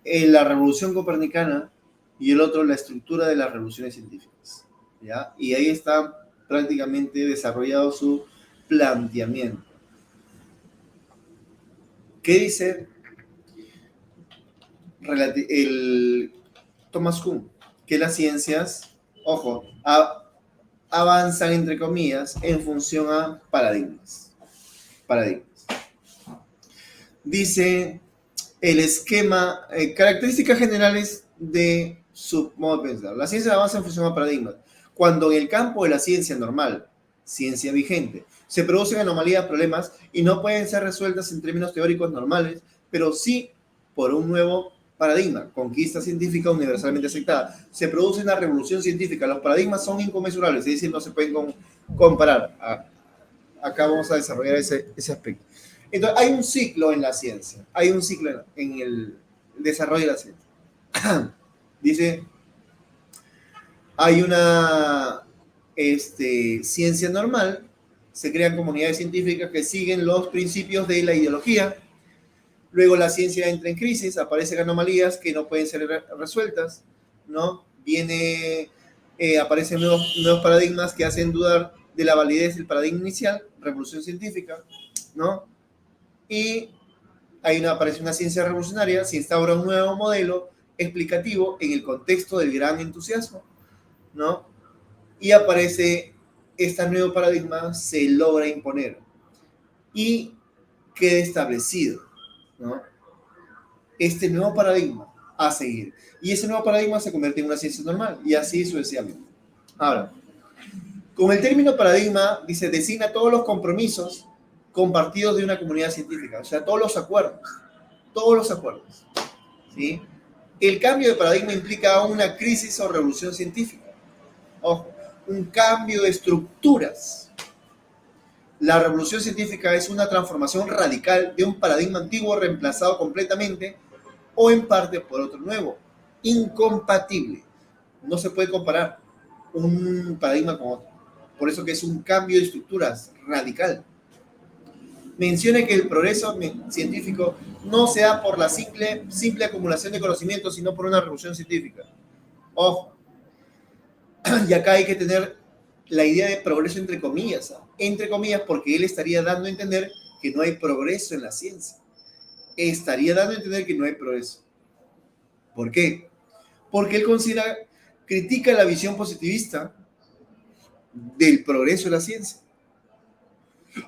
la Revolución Copernicana, y el otro, la estructura de las revoluciones científicas. ¿Ya? Y ahí está prácticamente desarrollado su planteamiento. ¿Qué dice Thomas Kuhn? Que las ciencias, ojo, avanzan, entre comillas, en función a paradigmas. Dice el esquema, características generales de su modo de pensar. La ciencia avanza en función a paradigmas. Cuando en el campo de la ciencia normal, ciencia vigente, se producen anomalías, problemas, y no pueden ser resueltas en términos teóricos normales, pero sí por un nuevo paradigma, conquista científica universalmente aceptada. Se produce una revolución científica. Los paradigmas son inconmensurables, es decir, no se pueden comparar. Acá vamos a desarrollar ese aspecto. Entonces, hay un ciclo en la ciencia, hay un ciclo en el desarrollo de la ciencia. Dice, hay una ciencia normal, se crean comunidades científicas que siguen los principios de la ideología. Luego la ciencia entra en crisis, aparecen anomalías que no pueden ser resueltas, ¿no? Aparecen nuevos paradigmas que hacen dudar de la validez del paradigma inicial, revolución científica, ¿no? Y aparece una ciencia revolucionaria, se instaura un nuevo modelo explicativo en el contexto del gran entusiasmo, ¿no? Y aparece este nuevo paradigma, se logra imponer y queda establecido, ¿no? Este nuevo paradigma a seguir. Y ese nuevo paradigma se convierte en una ciencia normal y así sucesivamente. Ahora, con el término paradigma, dice, designa todos los compromisos compartidos de una comunidad científica, o sea, todos los acuerdos, ¿sí? El cambio de paradigma implica una crisis o revolución científica. Ojo, un cambio de estructuras. La revolución científica es una transformación radical de un paradigma antiguo reemplazado completamente o en parte por otro nuevo, incompatible. No se puede comparar un paradigma con otro. Por eso que es un cambio de estructuras radical. Menciona que el progreso científico no se da por la simple acumulación de conocimientos, sino por una revolución científica. Ojo, y acá hay que tener la idea de progreso entre comillas, porque él estaría dando a entender que no hay progreso en la ciencia. Estaría dando a entender que no hay progreso. ¿Por qué? Porque él critica la visión positivista del progreso de la ciencia.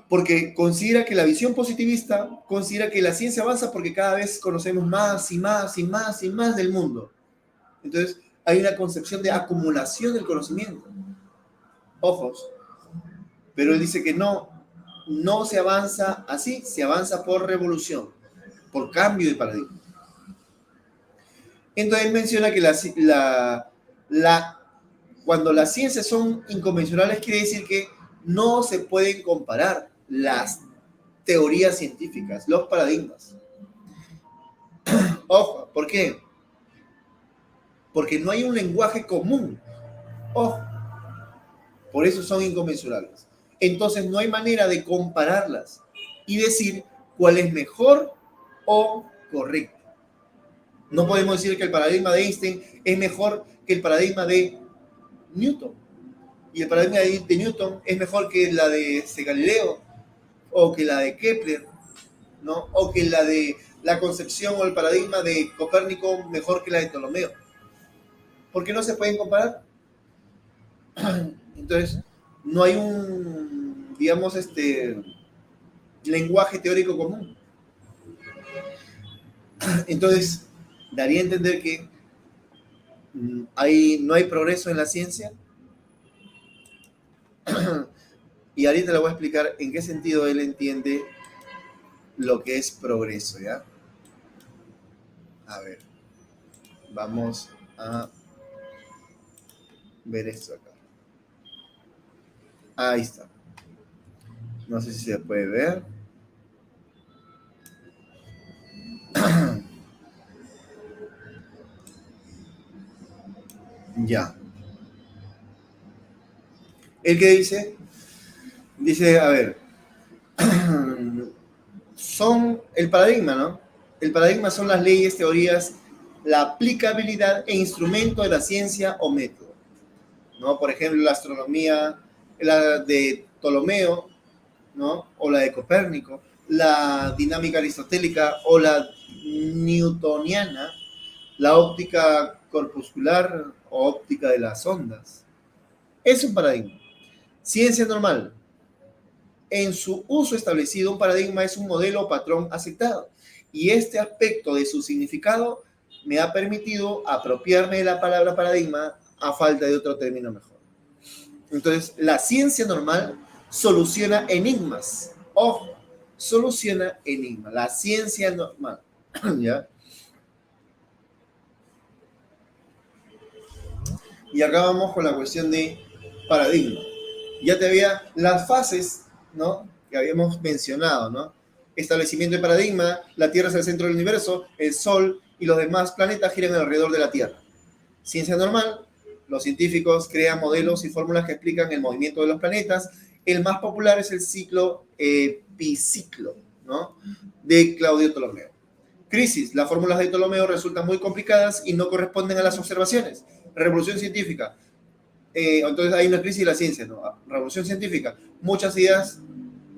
Porque considera que la visión positivista considera que la ciencia avanza porque cada vez conocemos más y más y más y más del mundo. Entonces, hay una concepción de acumulación del conocimiento. Ojos. Pero él dice que no se avanza así, se avanza por revolución, por cambio de paradigma. Entonces menciona que cuando las ciencias son inconvencionales, quiere decir que no se pueden comparar las teorías científicas, los paradigmas. Ojo, ¿por qué? Porque no hay un lenguaje común. Ojo, por eso son inconvencionales. Entonces no hay manera de compararlas y decir cuál es mejor o correcto. No podemos decir que el paradigma de Einstein es mejor que el paradigma de Newton. Y el paradigma de Newton es mejor que la de Galileo o que la de Kepler, ¿no? O que la de la concepción o el paradigma de Copérnico mejor que la de Ptolomeo. ¿Por qué no se pueden comparar? Entonces, no hay un, digamos, lenguaje teórico común. Entonces, daría a entender que no hay progreso en la ciencia. Y ahorita le voy a explicar en qué sentido él entiende lo que es progreso, ¿ya? A ver, vamos a ver esto acá. Ahí está. No sé si se puede ver. Ya. ¿El qué dice? Dice, a ver, son el paradigma, ¿no? El paradigma son las leyes, teorías, la aplicabilidad e instrumento de la ciencia o método, ¿no? Por ejemplo, la astronomía, la de Ptolomeo, ¿no? O la de Copérnico, la dinámica aristotélica o la newtoniana, la óptica corpuscular o óptica de las ondas. Es un paradigma. Ciencia normal. En su uso establecido, un paradigma es un modelo o patrón aceptado. Y este aspecto de su significado me ha permitido apropiarme de la palabra paradigma a falta de otro término mejor. Entonces, la ciencia normal soluciona enigmas. Ojo, soluciona enigmas. La ciencia normal. ¿Ya? Y acá vamos con la cuestión de paradigma. Ya te había las fases, ¿no? Que habíamos mencionado, ¿no? Establecimiento de paradigma, la Tierra es el centro del universo, el Sol y los demás planetas giran alrededor de la Tierra. Ciencia normal, los científicos crean modelos y fórmulas que explican el movimiento de los planetas. El más popular es el ciclo epiciclo, ¿no? De Claudio Ptolomeo. Crisis, las fórmulas de Ptolomeo resultan muy complicadas y no corresponden a las observaciones. Revolución científica. Entonces hay una crisis de la ciencia, ¿no? Revolución científica. Muchas ideas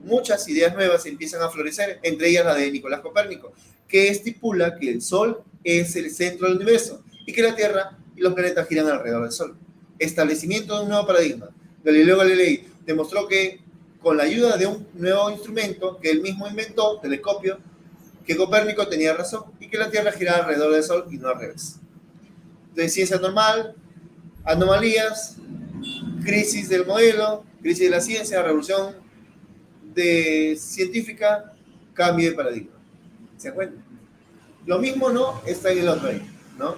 muchas ideas nuevas empiezan a florecer, entre ellas la de Nicolás Copérnico, que estipula que el Sol es el centro del universo y que la Tierra y los planetas giran alrededor del Sol. Establecimiento de un nuevo paradigma. Galileo Galilei demostró que con la ayuda de un nuevo instrumento que él mismo inventó, telescopio, que Copérnico tenía razón y que la Tierra giraba alrededor del Sol y no al revés. Entonces, ciencia normal, anomalías, crisis del modelo, crisis de la ciencia, revolución científica, cambio de paradigma. ¿Se encuentra? Lo mismo no está en el otro ahí, ¿no?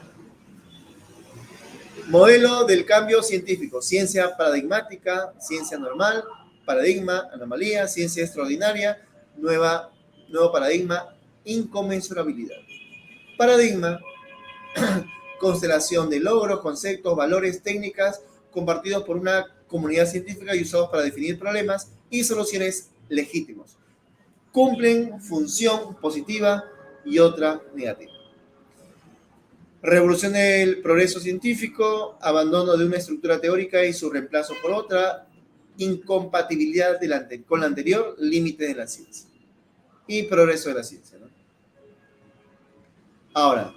Modelo del cambio científico, ciencia paradigmática, ciencia normal, paradigma, anomalía, ciencia extraordinaria, nuevo paradigma, inconmensurabilidad. Paradigma, constelación de logros, conceptos, valores, técnicas compartidos por una comunidad científica y usados para definir problemas y soluciones legítimos. Cumplen función positiva y otra negativa. Revolución del progreso científico, abandono de una estructura teórica y su reemplazo por otra, incompatibilidad con la anterior, límite de la ciencia y progreso de la ciencia, ¿no? Ahora,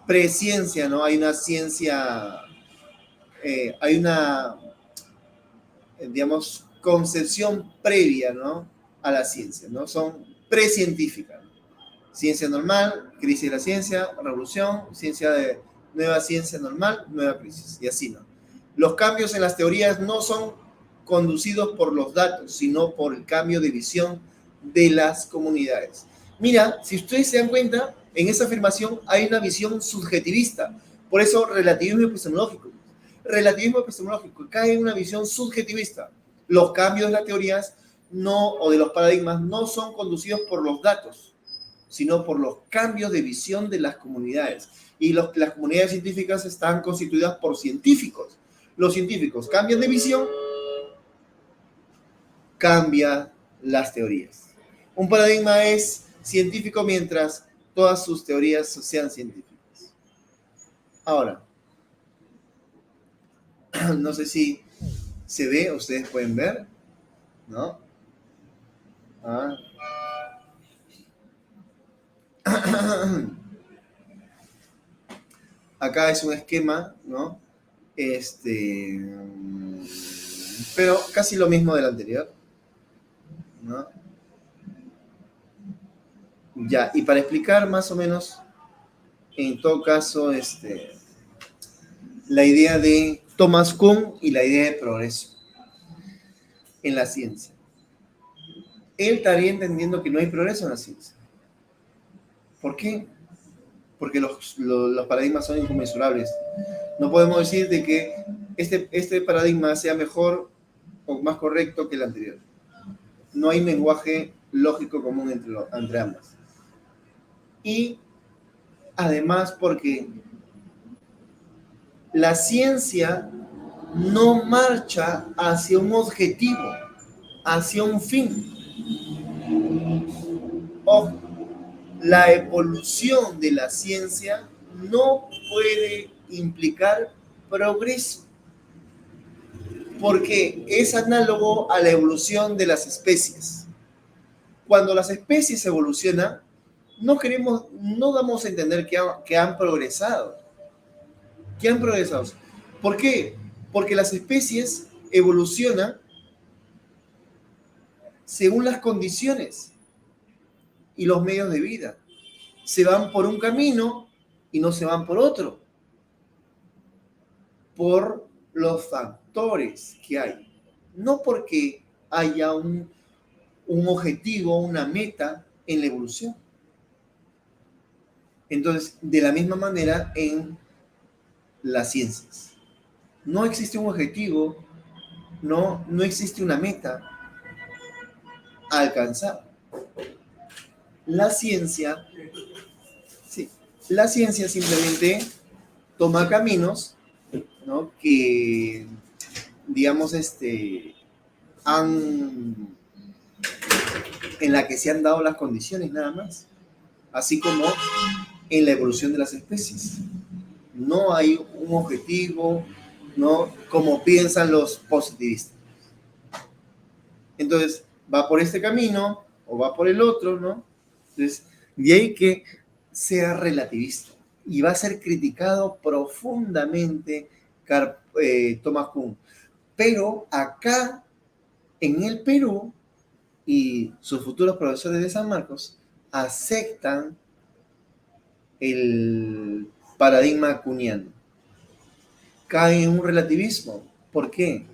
presciencia, ¿no? Hay una ciencia, hay una, digamos, concepción previa, ¿no? A la ciencia, ¿no? Son precientíficas. Ciencia normal, crisis de la ciencia, revolución, nueva ciencia normal, nueva crisis, y así, ¿no? Los cambios en las teorías no son conducidos por los datos, sino por el cambio de visión de las comunidades. Mira, si ustedes se dan cuenta, en esa afirmación hay una visión subjetivista, por eso relativismo epistemológico. Relativismo epistemológico cae en una visión subjetivista. Los cambios de las teorías o de los paradigmas no son conducidos por los datos, sino por los cambios de visión de las comunidades. Y las comunidades científicas están constituidas por científicos. Los científicos cambian de visión, cambian las teorías. Un paradigma es científico mientras todas sus teorías sean científicas. Ahora, no sé si se ve, ustedes pueden ver, ¿no? Acá es un esquema, ¿no? Pero casi lo mismo del anterior, ¿no? Ya, y para explicar más o menos, en todo caso, la idea de Thomas Kuhn y la idea de progreso en la ciencia. Él estaría entendiendo que no hay progreso en la ciencia. ¿Por qué? Porque los paradigmas son inconmensurables. No podemos decir de que este paradigma sea mejor o más correcto que el anterior. No hay lenguaje lógico común entre ambas. Y además porque la ciencia no marcha hacia un objetivo, hacia un fin. Ojo, la evolución de la ciencia no puede implicar progreso, porque es análogo a la evolución de las especies. Cuando las especies evolucionan, no damos a entender que han progresado. Que han progresado. ¿Por qué? Porque las especies evolucionan según las condiciones y los medios de vida. Se van por un camino y no se van por otro. Por los factores que hay. No porque haya un objetivo, una meta en la evolución. Entonces, de la misma manera en las ciencias. No existe un objetivo, no existe una meta a alcanzar. La ciencia simplemente toma caminos, ¿no? Que, digamos, en la que se han dado las condiciones nada más, así como en la evolución de las especies. No hay un objetivo, ¿no? Como piensan los positivistas. Entonces, va por este camino o va por el otro, ¿no? Entonces, de ahí que sea relativista y va a ser criticado profundamente Thomas Kuhn. Pero acá, en el Perú, y sus futuros profesores de San Marcos aceptan el paradigma kuhniano. Cae en un relativismo. ¿Por qué?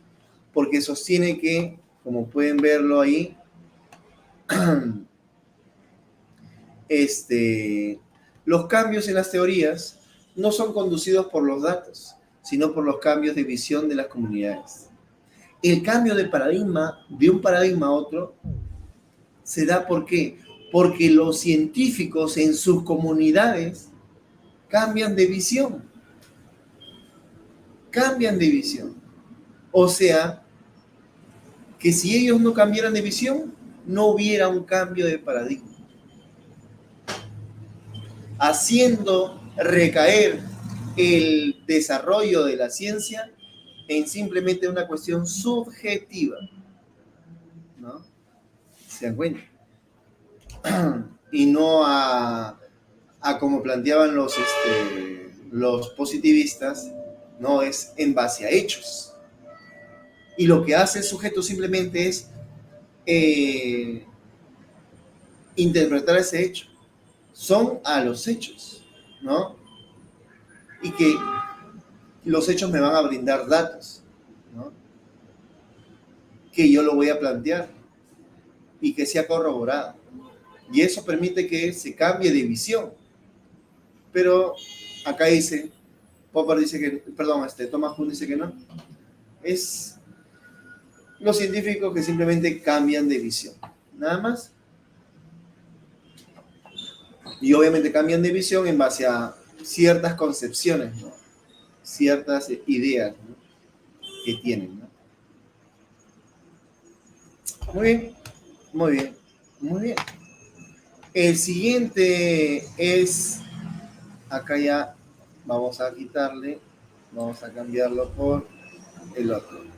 Porque sostiene que, como pueden verlo ahí, los cambios en las teorías no son conducidos por los datos, sino por los cambios de visión de las comunidades. El cambio de paradigma, de un paradigma a otro, se da ¿por qué? Porque los científicos en sus comunidades cambian de visión. Cambian de visión. O sea, que si ellos no cambiaran de visión, no hubiera un cambio de paradigma. Haciendo recaer el desarrollo de la ciencia en simplemente una cuestión subjetiva, ¿no? ¿Se dan cuenta? Y no a como planteaban los positivistas, no es en base a hechos. Y lo que hace el sujeto simplemente es interpretar ese hecho. Son a los hechos, ¿no? Y que los hechos me van a brindar datos, ¿no? Que yo lo voy a plantear y que sea corroborado. Y eso permite que se cambie de visión. Pero acá dice, Popper dice que, perdón, Thomas Kuhn dice que no. Es los científicos que simplemente cambian de visión. Nada más. Y obviamente cambian de visión en base a ciertas concepciones, ¿no? Ciertas ideas, ¿no? Que tienen, ¿no? Muy bien, muy bien, muy bien. El siguiente es, acá ya vamos a quitarle, vamos a cambiarlo por el otro.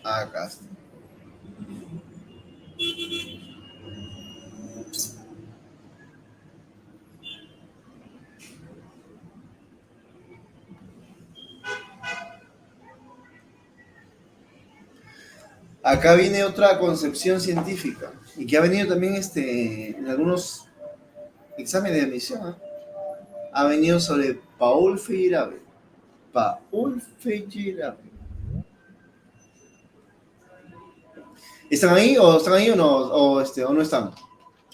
Acá está. Acá viene otra concepción científica y que ha venido también en algunos exámenes de admisión. Ha venido sobre Paul Feyerabend. Paul Feyerabend. ¿Están ahí o no? O no están?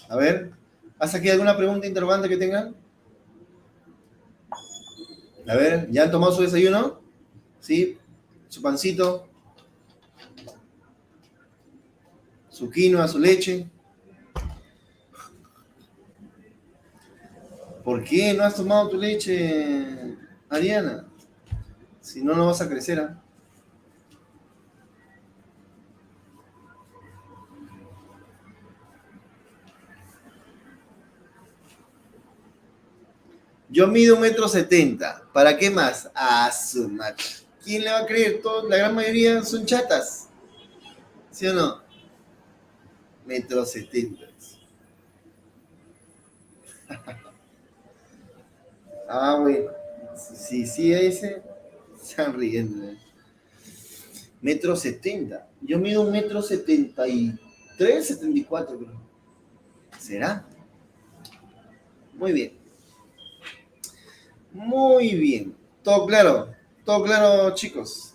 A ver, ¿haz aquí alguna pregunta interrogante que tengan? A ver, ¿ya han tomado su desayuno? ¿Sí? ¿Su pancito? ¿Su quinoa, su leche? ¿Por qué no has tomado tu leche, Ariana? Si no, no vas a crecer, ¿eh? Yo mido 1,70 m. ¿Para qué más? Ah, su madre. ¿Quién le va a creer? La gran mayoría son chatas. ¿Sí o no? 1,70 m. Ah, bueno. Sí, ese. Están riendo. 1,70 m. Yo mido 1,73 m, 74 creo. ¿Será? Muy bien. Muy bien. Todo claro. Todo claro, chicos.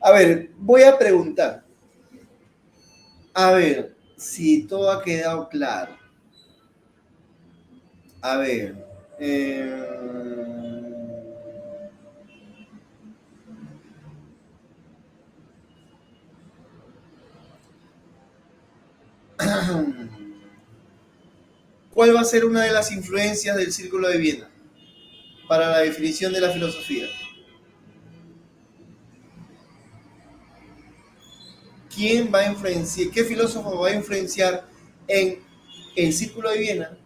A ver, voy a preguntar. A ver, si todo ha quedado claro. A ver. ¿Cuál va a ser una de las influencias del Círculo de Viena para la definición de la filosofía? ¿Quién va a influenciar, qué filósofo va a influenciar en el Círculo de Viena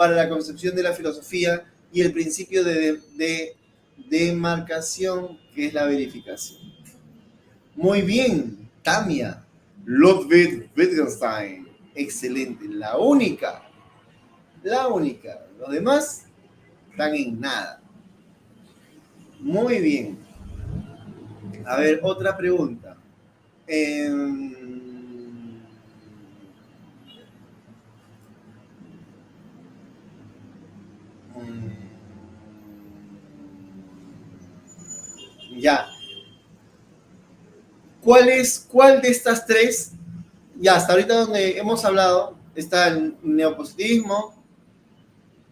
para la concepción de la filosofía y el principio de demarcación, que es la verificación. Muy bien, Tamia. Ludwig Wittgenstein. Excelente. La única. La única. Los demás están en nada. Muy bien. A ver, otra pregunta. Ya. ¿Cuál de estas tres? Ya, hasta ahorita donde hemos hablado, está el neopositivismo,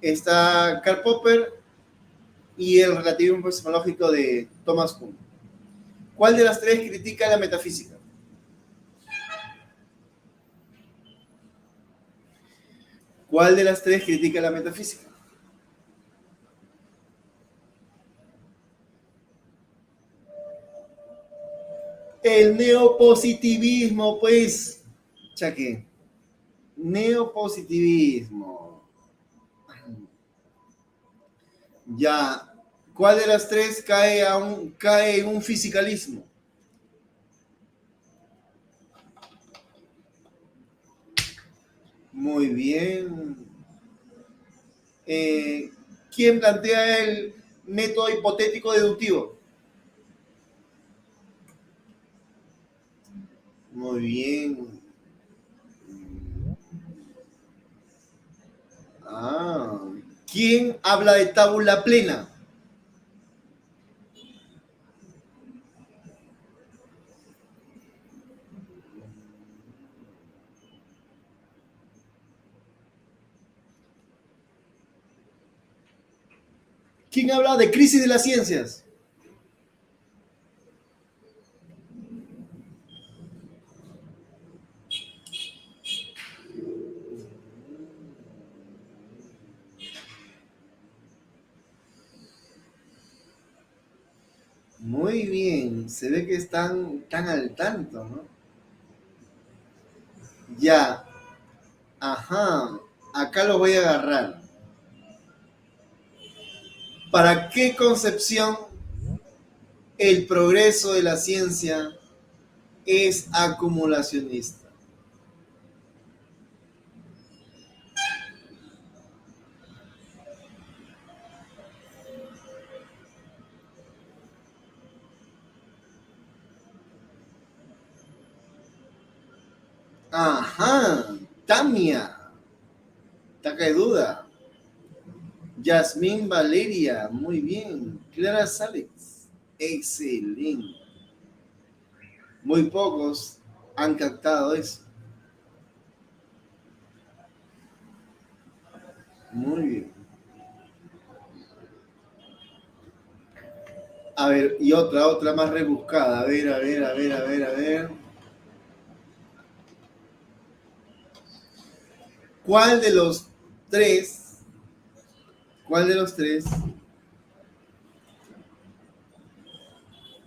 está Karl Popper y el relativismo epistemológico de Thomas Kuhn. ¿Cuál de las tres critica la metafísica? ¿Cuál de las tres critica la metafísica? El neopositivismo, pues. Chaque. Neopositivismo. Ya. ¿Cuál de las tres cae en un fisicalismo? Muy bien. ¿Quién plantea el método hipotético deductivo? Muy bien. Ah. ¿Quién habla de tabula plena? ¿Quién habla de crisis de las ciencias? Muy bien, se ve que están tan al tanto, ¿no? Ya, ajá, acá lo voy a agarrar. ¿Para qué concepción el progreso de la ciencia es acumulacionista? Ajá, Tamia, taca de duda. Yasmín Valeria, muy bien. Clara Salex, excelente. Muy pocos han captado eso. Muy bien. A ver, y otra más rebuscada. A ver. ¿Cuál de los tres, cuál de los tres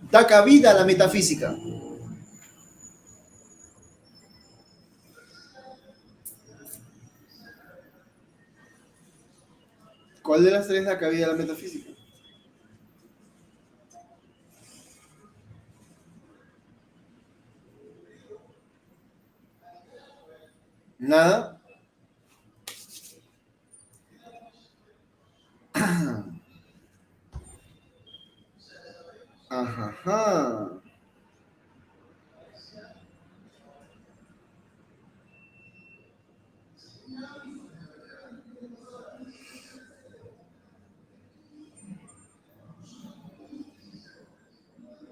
da cabida a la metafísica? ¿Cuál de las tres da cabida a la metafísica? Nada. Ajá.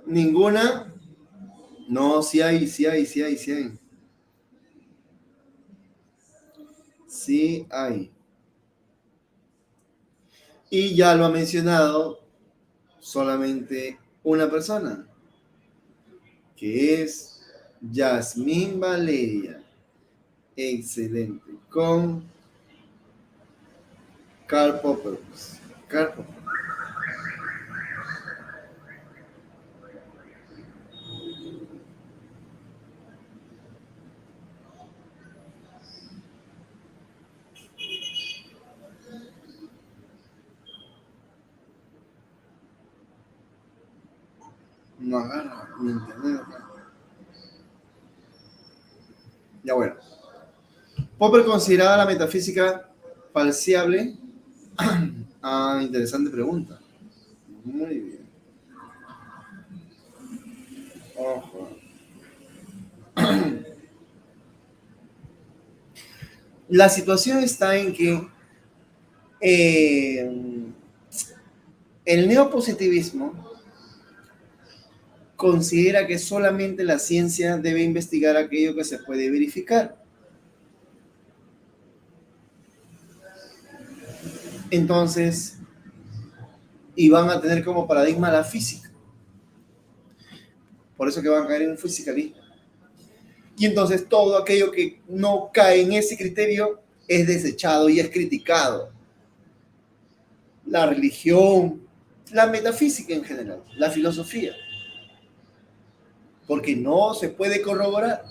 ¿Ninguna? No, sí hay. Sí hay. Y ya lo ha mencionado solamente una persona, que es Yasmín Valeria. Excelente. Con Karl Popper. Karl Popper. No agarra mi internet acá. Ya bueno. Popper consideraba la metafísica falseable. Ah, interesante pregunta. Muy bien. Ojo. La situación está en que eh, el neopositivismo considera que solamente la ciencia debe investigar aquello que se puede verificar. Entonces, y van a tener como paradigma la física. Por eso que van a caer en un fisicalismo. Y entonces todo aquello que no cae en ese criterio es desechado y es criticado. La religión, la metafísica en general, la filosofía. Porque no se puede corroborar,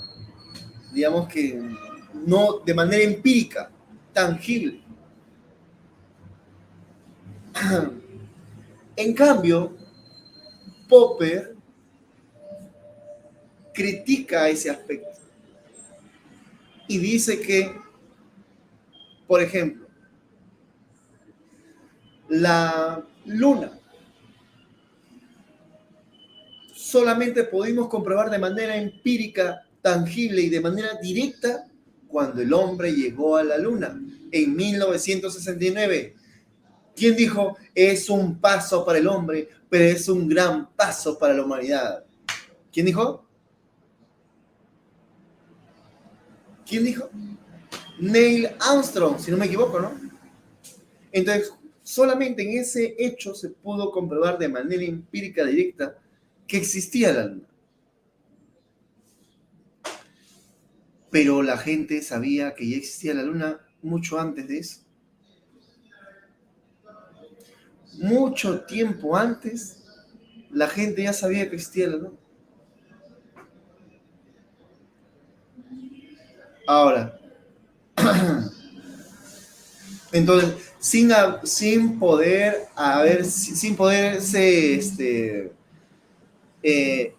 digamos que no de manera empírica, tangible. En cambio, Popper critica ese aspecto y dice que, por ejemplo, la luna solamente pudimos comprobar de manera empírica, tangible y de manera directa cuando el hombre llegó a la luna en 1969. ¿Quién dijo? Es un paso para el hombre, pero es un gran paso para la humanidad. ¿Quién dijo? ¿Quién dijo? Neil Armstrong, si no me equivoco, ¿no? Entonces, solamente en ese hecho se pudo comprobar de manera empírica directa que existía la luna. Pero la gente sabía que ya existía la luna mucho antes de eso. Mucho tiempo antes, la gente ya sabía que existía la luna. Ahora, entonces, sin poder sin poderse, eh,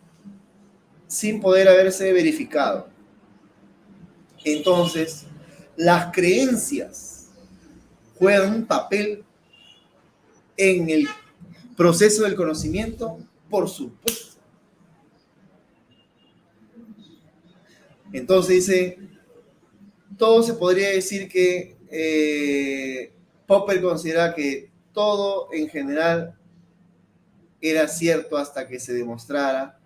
sin poder haberse verificado. Entonces, las creencias juegan un papel en el proceso del conocimiento, por supuesto. Entonces dice, todo se podría decir que Popper considera que todo en general era cierto hasta que se demostrara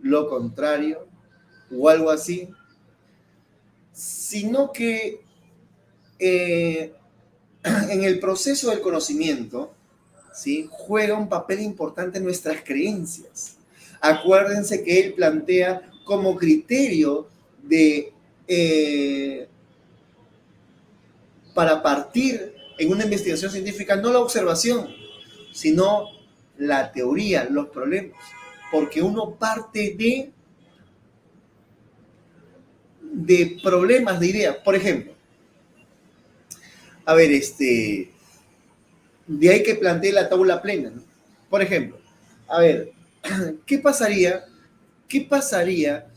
lo contrario o algo así, sino que en el proceso del conocimiento, ¿sí?, juega un papel importante en nuestras creencias. Acuérdense que él plantea como criterio de para partir en una investigación científica no la observación, sino la teoría, los problemas, porque uno parte de problemas, de ideas. Por ejemplo, a ver, de ahí que planteé la tabla plena, ¿no? Por ejemplo, a ver, ¿qué pasaría? ¿Qué pasaría?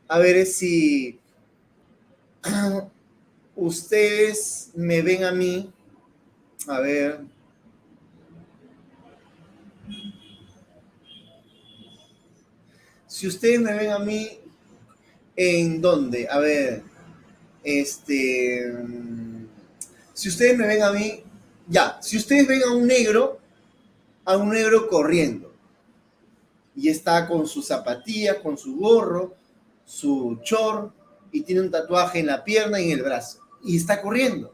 A ver si ustedes me ven a mí, a ver, si ustedes me ven a mí, ¿en dónde? A ver, si ustedes me ven a mí, ya, si ustedes ven a un negro corriendo, y está con sus zapatillas, con su gorro, su short, y tiene un tatuaje en la pierna y en el brazo, y está corriendo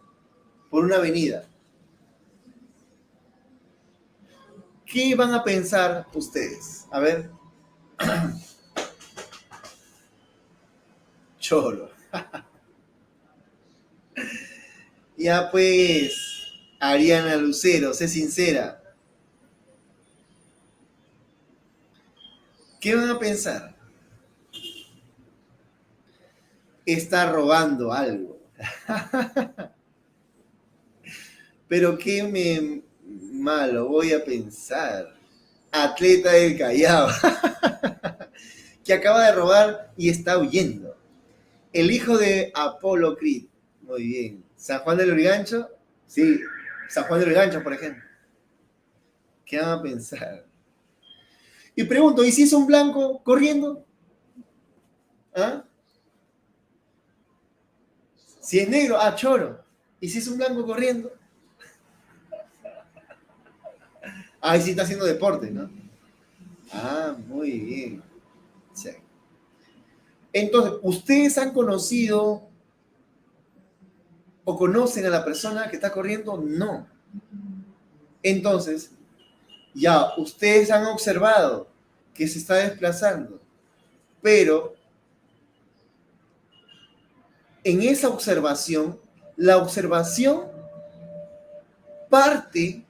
por una avenida. ¿Qué van a pensar ustedes? A ver, cholo. Ya pues, Ariana Lucero, sé sincera. ¿Qué van a pensar? Está robando algo. Pero qué malo voy a pensar. atleta del Callao, que acaba de robar y está huyendo. El hijo de Apolo Creed. Muy bien. San Juan del Lurigancho. Sí, San Juan del Lurigancho, por ejemplo. ¿Qué van a pensar? Y pregunto, ¿y si es un blanco corriendo? ¿Ah? Si es negro, choro. ¿Y si es un blanco corriendo? Ahí sí está haciendo deporte, ¿no? Muy bien. Sí. Entonces, ¿ustedes han conocido o conocen a la persona que está corriendo? No. Entonces, ya, ustedes han observado que se está desplazando, pero en esa observación, la observación parte,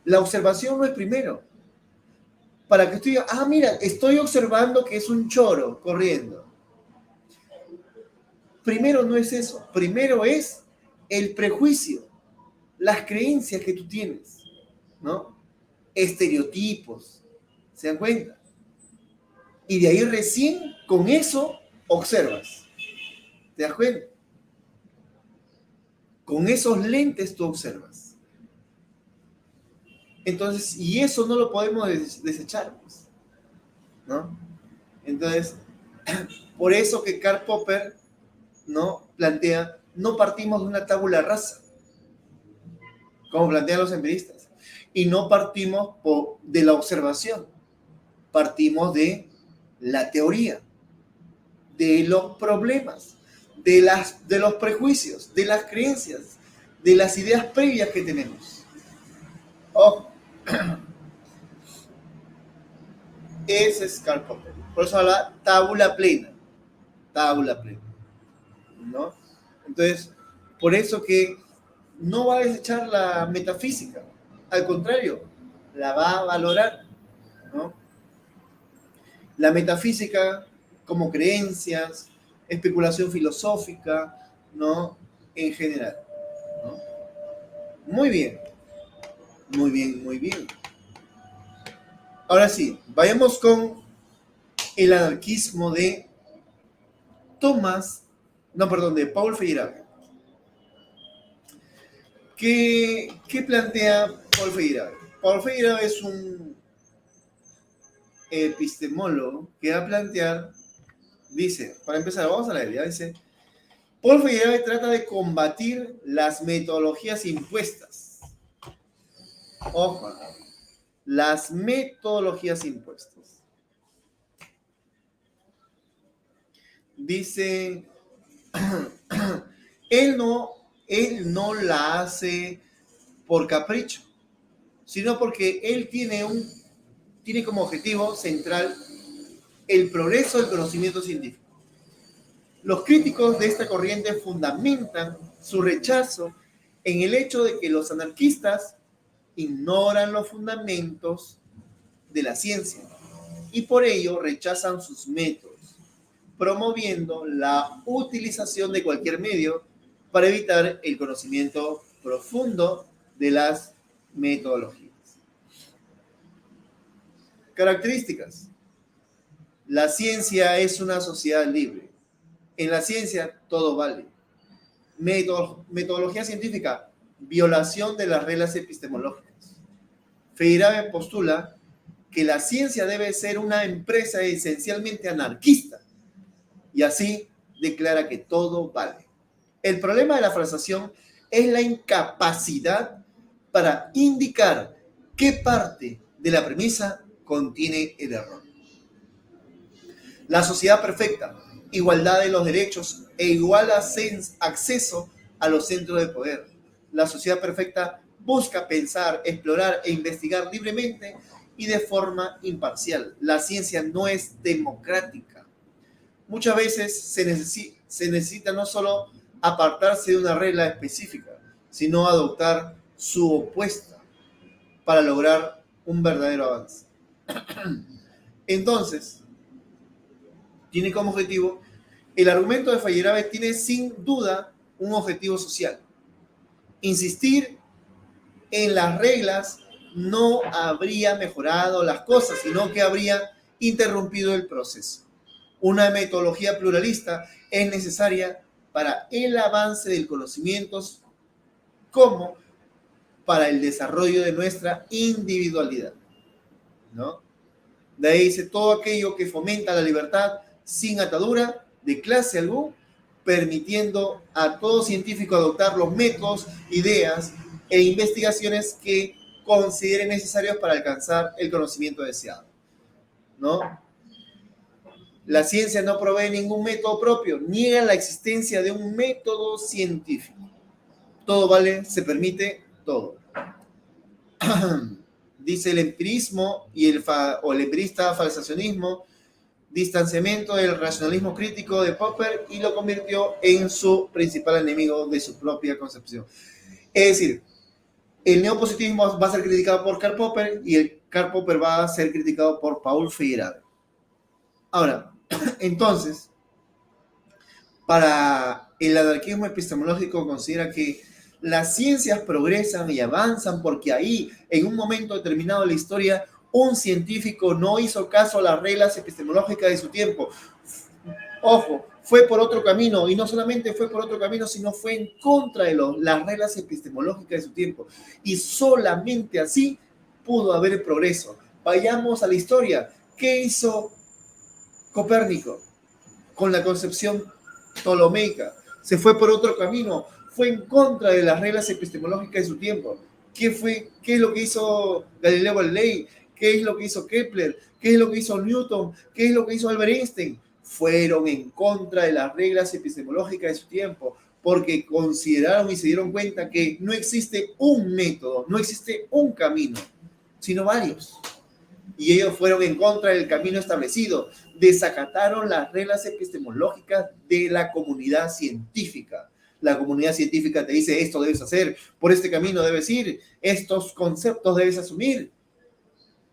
la observación no es primero. Para que usted diga, mira, estoy observando que es un choro corriendo. Primero no es eso, primero es el prejuicio, las creencias que tú tienes, ¿no? Estereotipos, ¿se dan cuenta? Y de ahí recién con eso observas, ¿te das cuenta? Con esos lentes tú observas. Entonces, y eso no lo podemos desechar, pues, ¿no? Entonces, por eso que Karl Popper, ¿no? Plantea, no partimos de una tabula rasa, como plantean los empiristas, y no partimos de la observación, partimos de la teoría, de los problemas, de los prejuicios, de las creencias, de las ideas previas que tenemos. Oh, ese es Karl Popper. Por eso habla tabula plena, ¿no? Entonces, por eso que no va a desechar la metafísica, al contrario, la va a valorar, ¿no? La metafísica como creencias, especulación filosófica, ¿no? En general, ¿no? Muy bien, muy bien, muy bien. Ahora sí, vayamos con el anarquismo de de Paul Feyerabend. ¿Qué plantea Paul Feyerabend? Paul Feyerabend es un epistemólogo que va a plantear, dice, para empezar, vamos a leer, ya dice, Paul Feyerabend trata de combatir las metodologías impuestas. Ojo, las metodologías impuestas. Dice, él no la hace por capricho, sino porque él tiene como objetivo central el progreso del conocimiento científico. Los críticos de esta corriente fundamentan su rechazo en el hecho de que los anarquistas ignoran los fundamentos de la ciencia y por ello rechazan sus métodos, promoviendo la utilización de cualquier medio para evitar el conocimiento profundo de las metodologías. Características. La ciencia es una sociedad libre. En la ciencia todo vale. Metodología científica, violación de las reglas epistemológicas. Feyerabend postula que la ciencia debe ser una empresa esencialmente anarquista y así declara que todo vale. El problema de la falsación es la incapacidad para indicar qué parte de la premisa contiene el error. La sociedad perfecta, igualdad de los derechos e igual acceso a los centros de poder. La sociedad perfecta busca pensar, explorar e investigar libremente y de forma imparcial. La ciencia no es democrática. Muchas veces se necesita no solo apartarse de una regla específica, sino adoptar su opuesta para lograr un verdadero avance. Entonces, tiene como objetivo, el argumento de Feyerabend tiene sin duda un objetivo social. Insistir en las reglas no habría mejorado las cosas, sino que habría interrumpido el proceso. Una metodología pluralista es necesaria para el avance del conocimiento como para el desarrollo de nuestra individualidad, ¿no? De ahí dice, todo aquello que fomenta la libertad sin atadura de clase alguna, permitiendo a todo científico adoptar los métodos, ideas e investigaciones que considere necesarios para alcanzar el conocimiento deseado, ¿no? La ciencia no provee ningún método propio, niega la existencia de un método científico. Todo vale, se permite todo. Dice el empirismo o el empirista falsacionismo, distanciamiento del racionalismo crítico de Popper y lo convirtió en su principal enemigo de su propia concepción. Es decir, el neopositivismo va a ser criticado por Karl Popper y el Karl Popper va a ser criticado por Paul Feyerabend. Ahora, entonces, para el anarquismo epistemológico considera que las ciencias progresan y avanzan porque ahí, en un momento determinado de la historia, un científico no hizo caso a las reglas epistemológicas de su tiempo. Ojo, fue por otro camino, y no solamente fue por otro camino, sino fue en contra de las reglas epistemológicas de su tiempo. Y solamente así pudo haber progreso. Vayamos a la historia. ¿Qué hizo Copérnico con la concepción ptolomeica? Se fue por otro camino, fue en contra de las reglas epistemológicas de su tiempo. ¿Qué es lo que hizo Galileo Galilei? ¿Qué es lo que hizo Kepler? ¿Qué es lo que hizo Newton? ¿Qué es lo que hizo Albert Einstein? Fueron en contra de las reglas epistemológicas de su tiempo, porque consideraron y se dieron cuenta que no existe un método, no existe un camino, sino varios. Y ellos fueron en contra del camino establecido, desacataron las reglas epistemológicas de la comunidad científica. La comunidad científica te dice, esto debes hacer, por este camino debes ir, estos conceptos debes asumir.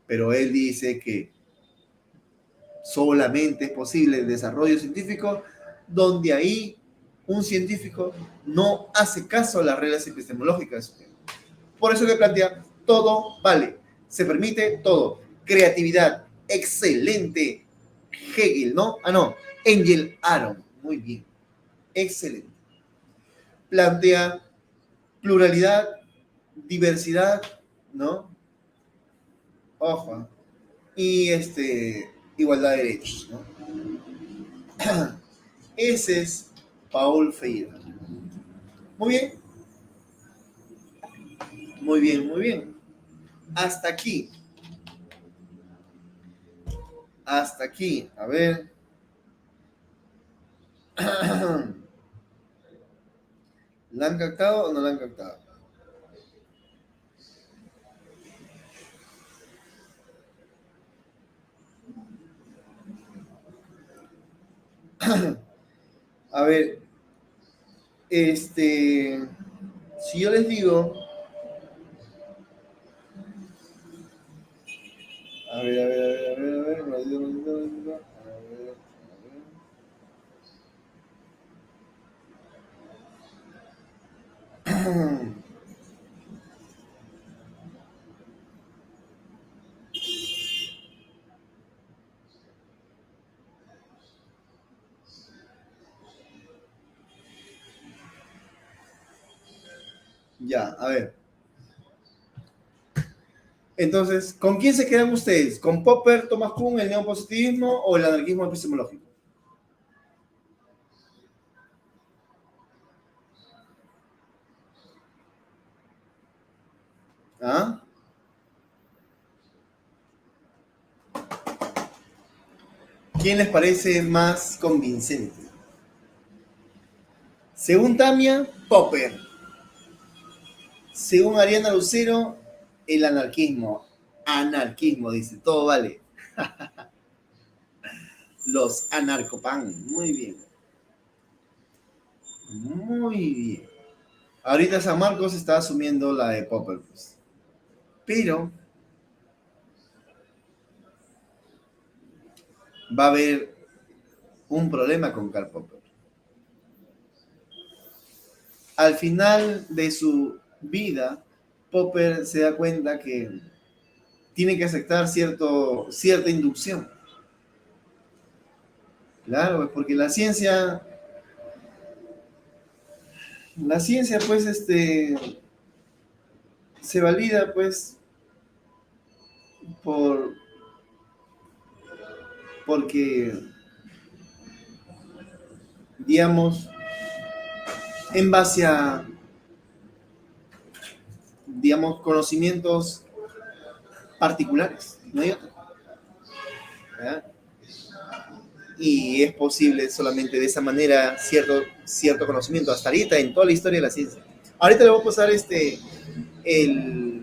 Pero él dice que solamente es posible el desarrollo científico donde ahí un científico no hace caso a las reglas epistemológicas. Por eso que plantea, todo vale, se permite todo. Creatividad, excelente. Hegel, ¿no? Engel Aaron, muy bien, excelente. Plantea pluralidad, diversidad, ¿no? Ojo, y igualdad de derechos, ¿no? Ese es Paul Feyerabend. Muy bien. Muy bien, muy bien. Hasta aquí. Hasta aquí. A ver. ¿La han captado o no la han captado? A ver, si yo les digo, a ver, ya, a ver. Entonces, ¿con quién se quedan ustedes? ¿Con Popper, Thomas Kuhn, el neopositivismo o el anarquismo epistemológico? ¿Ah? ¿Quién les parece más convincente? Según Tamia, Popper. Según Ariana Lucero, el anarquismo. Anarquismo, dice, todo vale. Los anarcopan. Muy bien. Muy bien. Ahorita San Marcos está asumiendo la de Popper. Pues. Pero va a haber un problema con Karl Popper. Al final de su vida, Popper se da cuenta que tiene que aceptar cierta inducción. Claro, pues, porque la ciencia, pues, se valida, pues, por, porque, digamos, en base a, digamos, conocimientos particulares, no hay otro. ¿Verdad? Y es posible solamente de esa manera cierto conocimiento, hasta ahorita en toda la historia de la ciencia. Ahorita le voy a pasar el,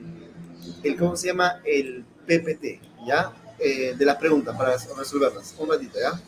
¿cómo se llama? El PPT, ¿ya? De las preguntas para resolverlas. Un ratito, ¿ya?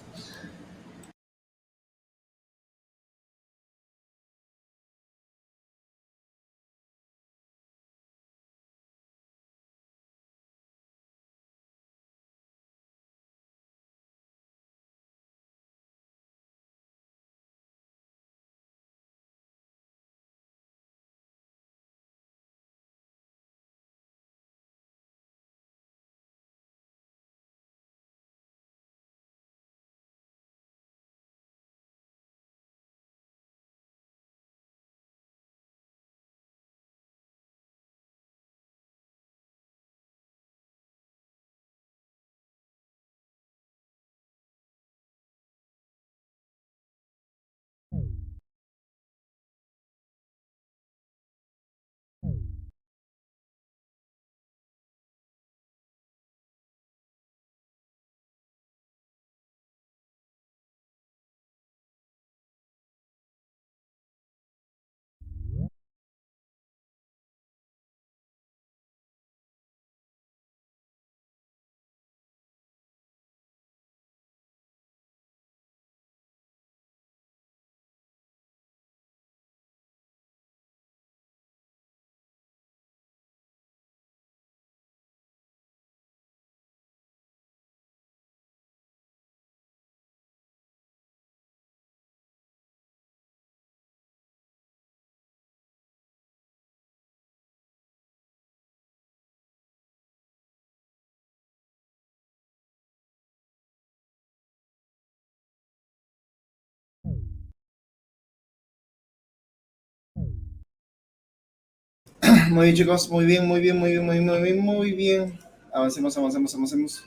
Muy bien, chicos, muy bien, muy bien, muy bien, muy bien, muy bien, muy bien. Avancemos, avancemos, avancemos.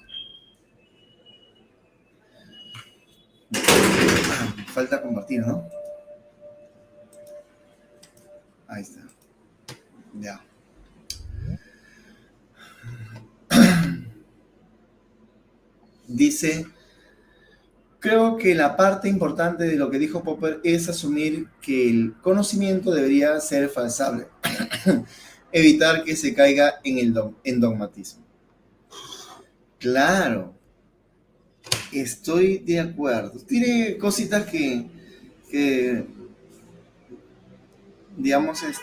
Falta compartir, ¿no? Ahí está. Ya. Dice, creo que la parte importante de lo que dijo Popper es asumir que el conocimiento debería ser falsable, evitar que se caiga en dogmatismo. Claro, estoy de acuerdo. Tiene cositas que digamos, es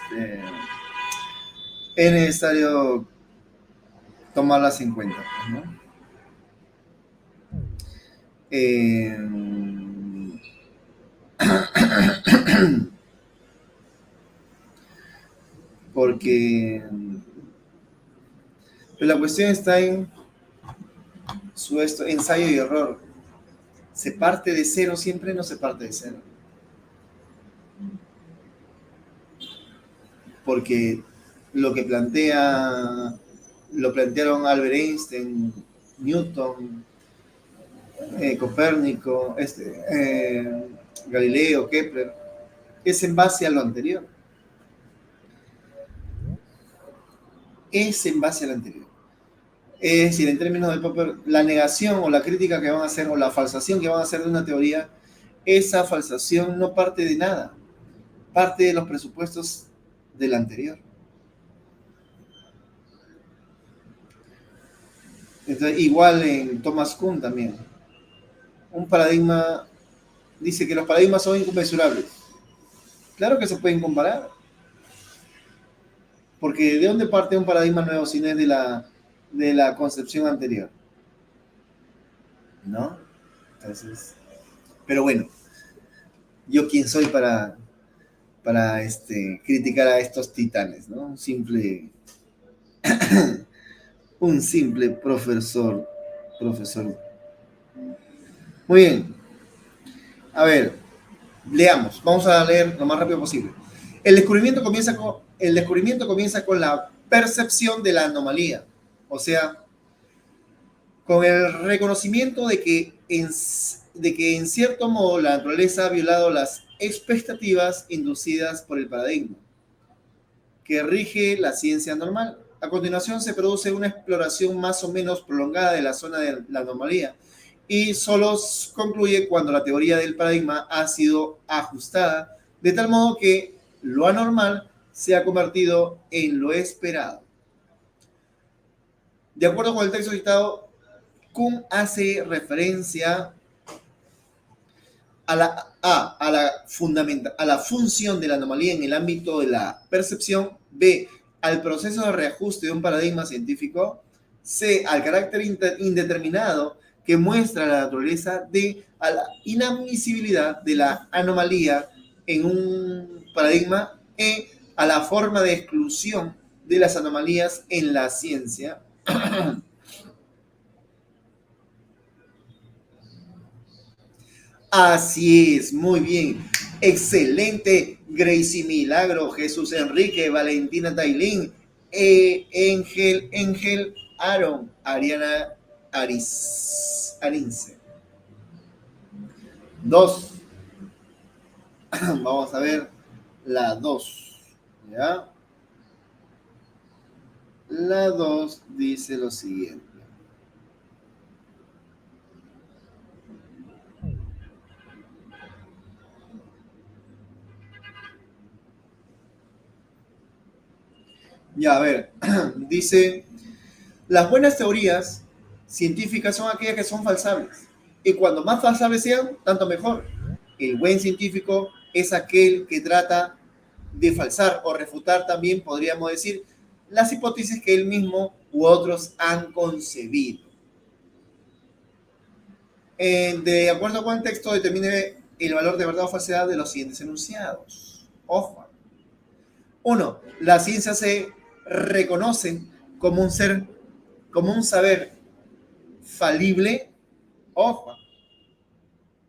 necesario tomarlas en cuenta, pues, ¿no? Eh, porque pues, la cuestión está en ensayo y error. ¿Se parte de cero siempre? No se parte de cero. Porque lo que lo plantearon Albert Einstein, Newton, Copérnico, Galileo, Kepler, es en base a lo anterior. Es en base a lo anterior. Es decir, en términos de Popper, la negación o la crítica que van a hacer o la falsación que van a hacer de una teoría, esa falsación no parte de nada, parte de los presupuestos del anterior. Entonces, igual en Thomas Kuhn también. Un paradigma dice que los paradigmas son inconmensurables. Claro que se pueden comparar, porque ¿de dónde parte un paradigma nuevo si no es de la concepción anterior? ¿No? Entonces, pero bueno, yo quién soy para criticar a estos titanes, ¿no? Un simple profesor. Profesor. Muy bien. A ver, leamos. Vamos a leer lo más rápido posible. El descubrimiento comienza con la percepción de la anomalía. O sea, con el reconocimiento de que en cierto modo la naturaleza ha violado las expectativas inducidas por el paradigma que rige la ciencia normal. A continuación se produce una exploración más o menos prolongada de la zona de la anomalía y solo concluye cuando la teoría del paradigma ha sido ajustada de tal modo que lo anormal se ha convertido en lo esperado. De acuerdo con el texto citado, Kuhn hace referencia a la función de la anomalía en el ámbito de la percepción, B, al proceso de reajuste de un paradigma científico, C, al carácter indeterminado que muestra la naturaleza, D, a la inadmisibilidad de la anomalía en un paradigma, E, a la forma de exclusión de las anomalías en la ciencia. Así es, muy bien. Excelente, Gracie Milagro, Jesús Enrique, Valentina Tailín, Ángel Aaron, Ariana Arince. 2. Vamos a ver la 2. ¿Ya? La 2 dice lo siguiente. Ya, a ver, dice, las buenas teorías científicas son aquellas que son falsables. Y cuando más falsables sean, tanto mejor. El buen científico es aquel que trata de falsar o refutar también, podríamos decir, las hipótesis que él mismo u otros han concebido. De acuerdo con el texto, determine el valor de verdad o falsedad de los siguientes enunciados. Ojo. 1. La ciencia se reconoce como un ser, como un saber falible. Ojo.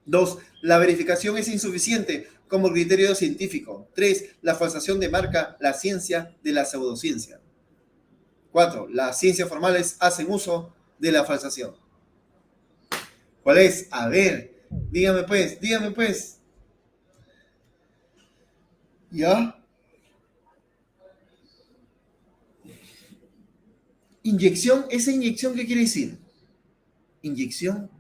2. La verificación es insuficiente como criterio científico. 3. La falsación demarca la ciencia de la pseudociencia. 4. Las ciencias formales hacen uso de la falsación. ¿Cuál es? A ver, dígame pues, dígame pues. ¿Ya? Inyección, ¿esa inyección qué quiere decir? Inyección.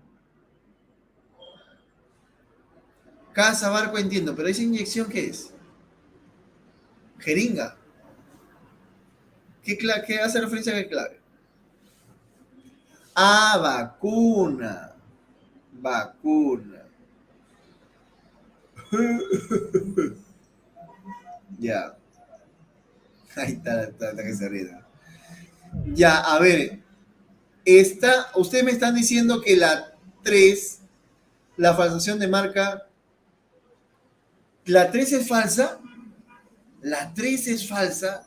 Casa, barco, entiendo, pero esa inyección ¿qué es? Jeringa. ¿Qué hace referencia a qué clave? Ah, vacuna. Vacuna. Ya. Ahí está que se ríe. Ya, a ver. Ustedes me están diciendo que la 3, la falsación de marca, la 3 es falsa. La 3 es falsa.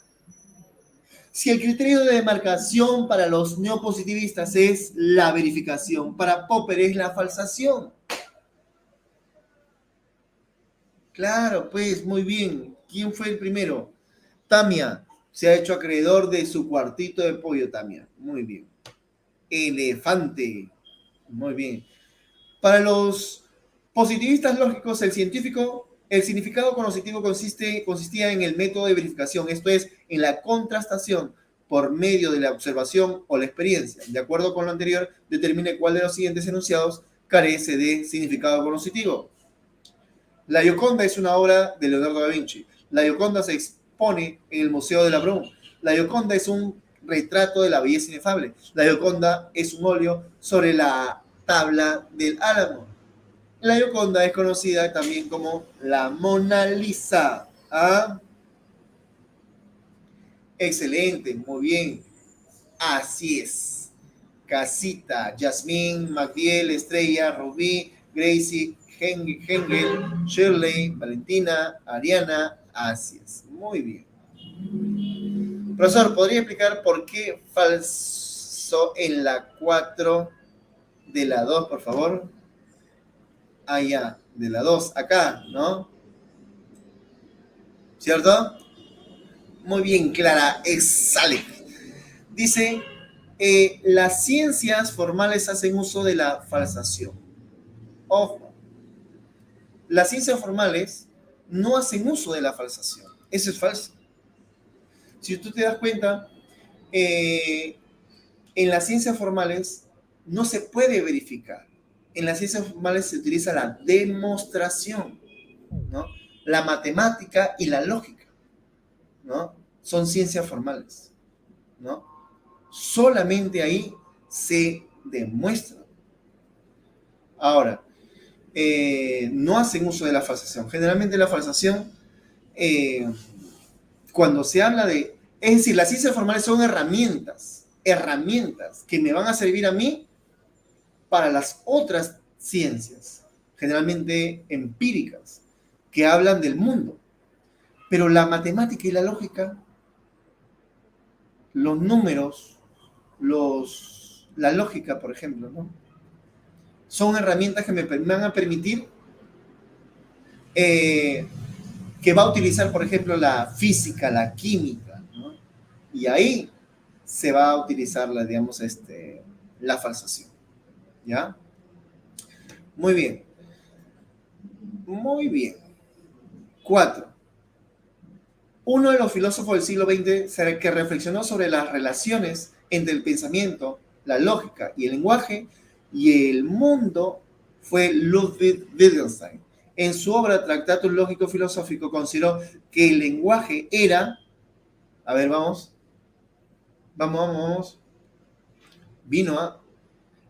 Si el criterio de demarcación para los neopositivistas es la verificación, para Popper es la falsación. Claro, pues muy bien. ¿Quién fue el primero? Tamia. Se ha hecho acreedor de su cuartito de pollo, Tamia. Muy bien. Elefante. Muy bien. Para los positivistas lógicos, el significado cognitivo consistía en el método de verificación, esto es, en la contrastación por medio de la observación o la experiencia. De acuerdo con lo anterior, determine cuál de los siguientes enunciados carece de significado cognitivo. La Gioconda es una obra de Leonardo da Vinci. La Gioconda se expone en el Museo de la Brun. La Gioconda es un retrato de la belleza inefable. La Gioconda es un óleo sobre la tabla del Álamo. La Gioconda es conocida también como la Mona Lisa. ¿Ah? Excelente, muy bien. Así es. Casita, Yasmín, Magdiel, Estrella, Rubí, Gracie, Hengel, Shirley, Valentina, Ariana, así es. Muy bien. Profesor, ¿podría explicar por qué inciso en la 4 de la 2, por favor. Ya, de la 2, acá, ¿no? ¿Cierto? Muy bien, Clara, sale. Dice, las ciencias formales hacen uso de la falsación. Ojo, las ciencias formales no hacen uso de la falsación. Eso es falso. Si tú te das cuenta, en las ciencias formales no se puede verificar. En las ciencias formales se utiliza la demostración, ¿no? La matemática y la lógica, ¿no? Son ciencias formales, ¿no? Solamente ahí se demuestra. Ahora, no hacen uso de la falsación. Generalmente la falsación, cuando se habla de... Es decir, las ciencias formales son herramientas que me van a servir a mí para las otras ciencias, generalmente empíricas, que hablan del mundo. Pero la matemática y la lógica, los números, la lógica, por ejemplo, ¿no? Son herramientas que me van a permitir que va a utilizar, por ejemplo, la física, la química, ¿no? Y ahí se va a utilizar digamos, la falsación, ¿ya? Muy bien. Muy bien. 4. Uno de los filósofos del siglo XX que reflexionó sobre las relaciones entre el pensamiento, la lógica y el lenguaje y el mundo fue Ludwig Wittgenstein. En su obra Tractatus Lógico Filosófico consideró que el lenguaje era... A ver, vamos. Vamos. Vino a...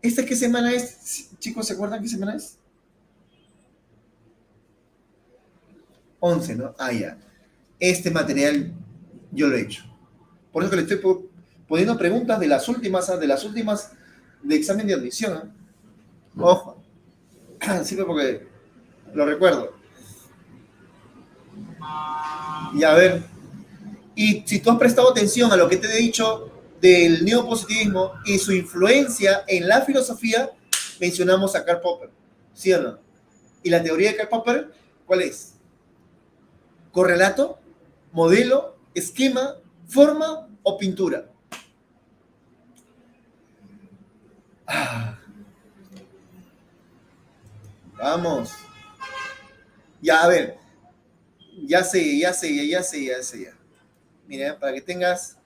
¿Esta qué semana es? Chicos, ¿se acuerdan qué semana es? 11, ¿no? Ya. Este material yo lo he hecho. Por eso que le estoy poniendo preguntas de las últimas de examen de admisión, ¿eh? Ojo. Sí, porque lo recuerdo. Y a ver, y si tú has prestado atención a lo que te he dicho del neopositivismo y su influencia en la filosofía, mencionamos a Karl Popper, ¿sí o no? Y la teoría de Karl Popper, ¿cuál es? ¿Correlato, modelo, esquema, forma o pintura? Vamos. Ya, a ver. Ya sé. Mira, para que tengas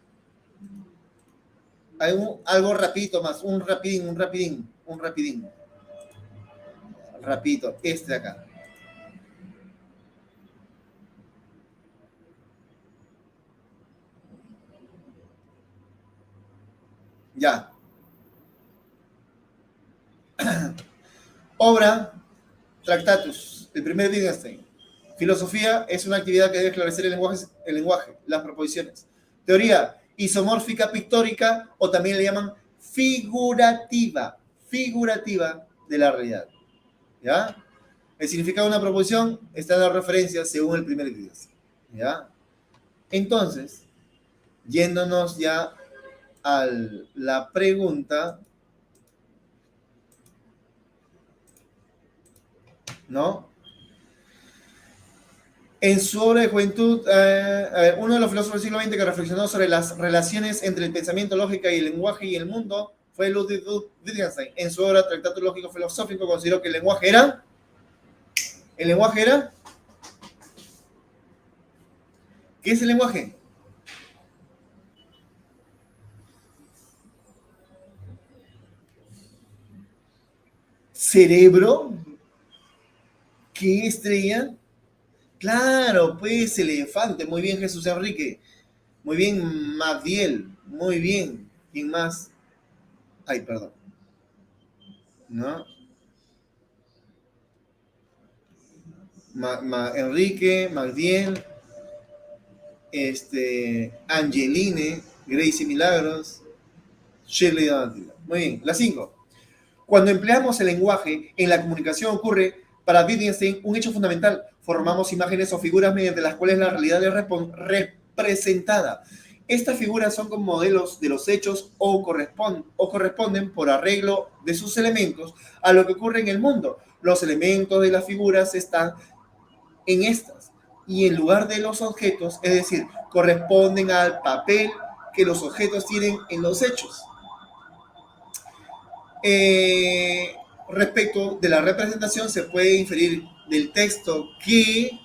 algo rapidito más, un rapidín. Rapidito, este de acá. Ya. Obra, Tractatus, el primer Wittgenstein. Filosofía es una actividad que debe esclarecer el lenguaje, las proposiciones. Teoría, isomórfica pictórica o también le llaman figurativa de la realidad. ¿Ya? El significado de una proposición está en la referencia según el primer Wittgenstein. ¿Ya? Entonces, yéndonos ya a la pregunta, ¿no? En su obra de juventud, uno de los filósofos del siglo XX que reflexionó sobre las relaciones entre el pensamiento, lógica y el lenguaje y el mundo fue Ludwig Wittgenstein. En su obra Tractatus Lógico Filosófico consideró que el lenguaje era... ¿Qué es el lenguaje? ¿Cerebro? ¿Qué estrella? Claro, pues elefante. Muy bien, Jesús Enrique. Muy bien, Magdiel. Muy bien. ¿Quién más? Ay, perdón. ¿No? Enrique, Magdiel, Angeline, Gracie Milagros, Shirley Donatilla. Muy bien, la 5. Cuando empleamos el lenguaje en la comunicación ocurre para Wittgenstein un hecho fundamental. Formamos imágenes o figuras mediante las cuales la realidad es representada. Estas figuras son como modelos de los hechos o corresponden por arreglo de sus elementos a lo que ocurre en el mundo. Los elementos de las figuras están en estas y en lugar de los objetos, es decir, corresponden al papel que los objetos tienen en los hechos. Eh, Respecto de la representación, se puede inferir del texto que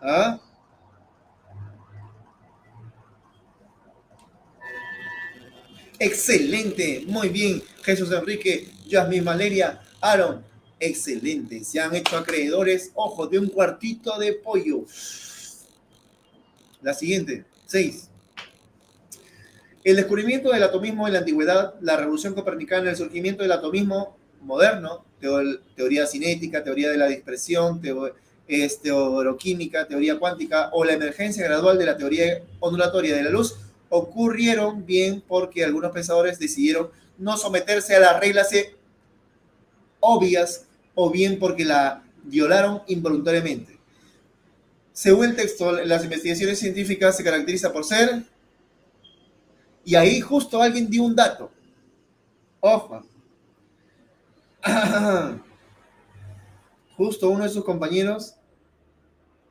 ¿ah? Excelente, muy bien, Jesús Enrique, Yasmin Valeria, Aaron, excelente, se han hecho acreedores, ojo, de un cuartito de pollo. La siguiente, 6. El descubrimiento del atomismo en la antigüedad, la revolución copernicana, el surgimiento del atomismo moderno, teoría cinética, teoría de la dispersión, teoroquímica, teoría cuántica o la emergencia gradual de la teoría ondulatoria de la luz ocurrieron bien porque algunos pensadores decidieron no someterse a las reglas obvias o bien porque la violaron involuntariamente. Según el texto, las investigaciones científicas se caracterizan por ser, y ahí justo alguien dio un dato. Ojo, justo uno de sus compañeros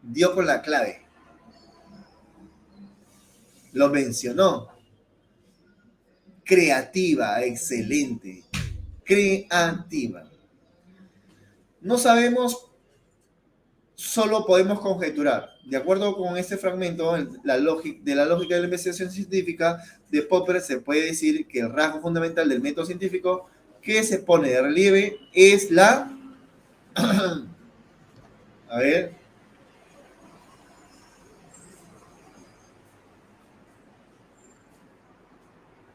dio con la clave. Lo mencionó. Creativa, excelente. Creativa. No sabemos, solo podemos conjeturar. De acuerdo con este fragmento de la lógica de la investigación científica de Popper, se puede decir que el rasgo fundamental del método científico que se pone de relieve es la... A ver.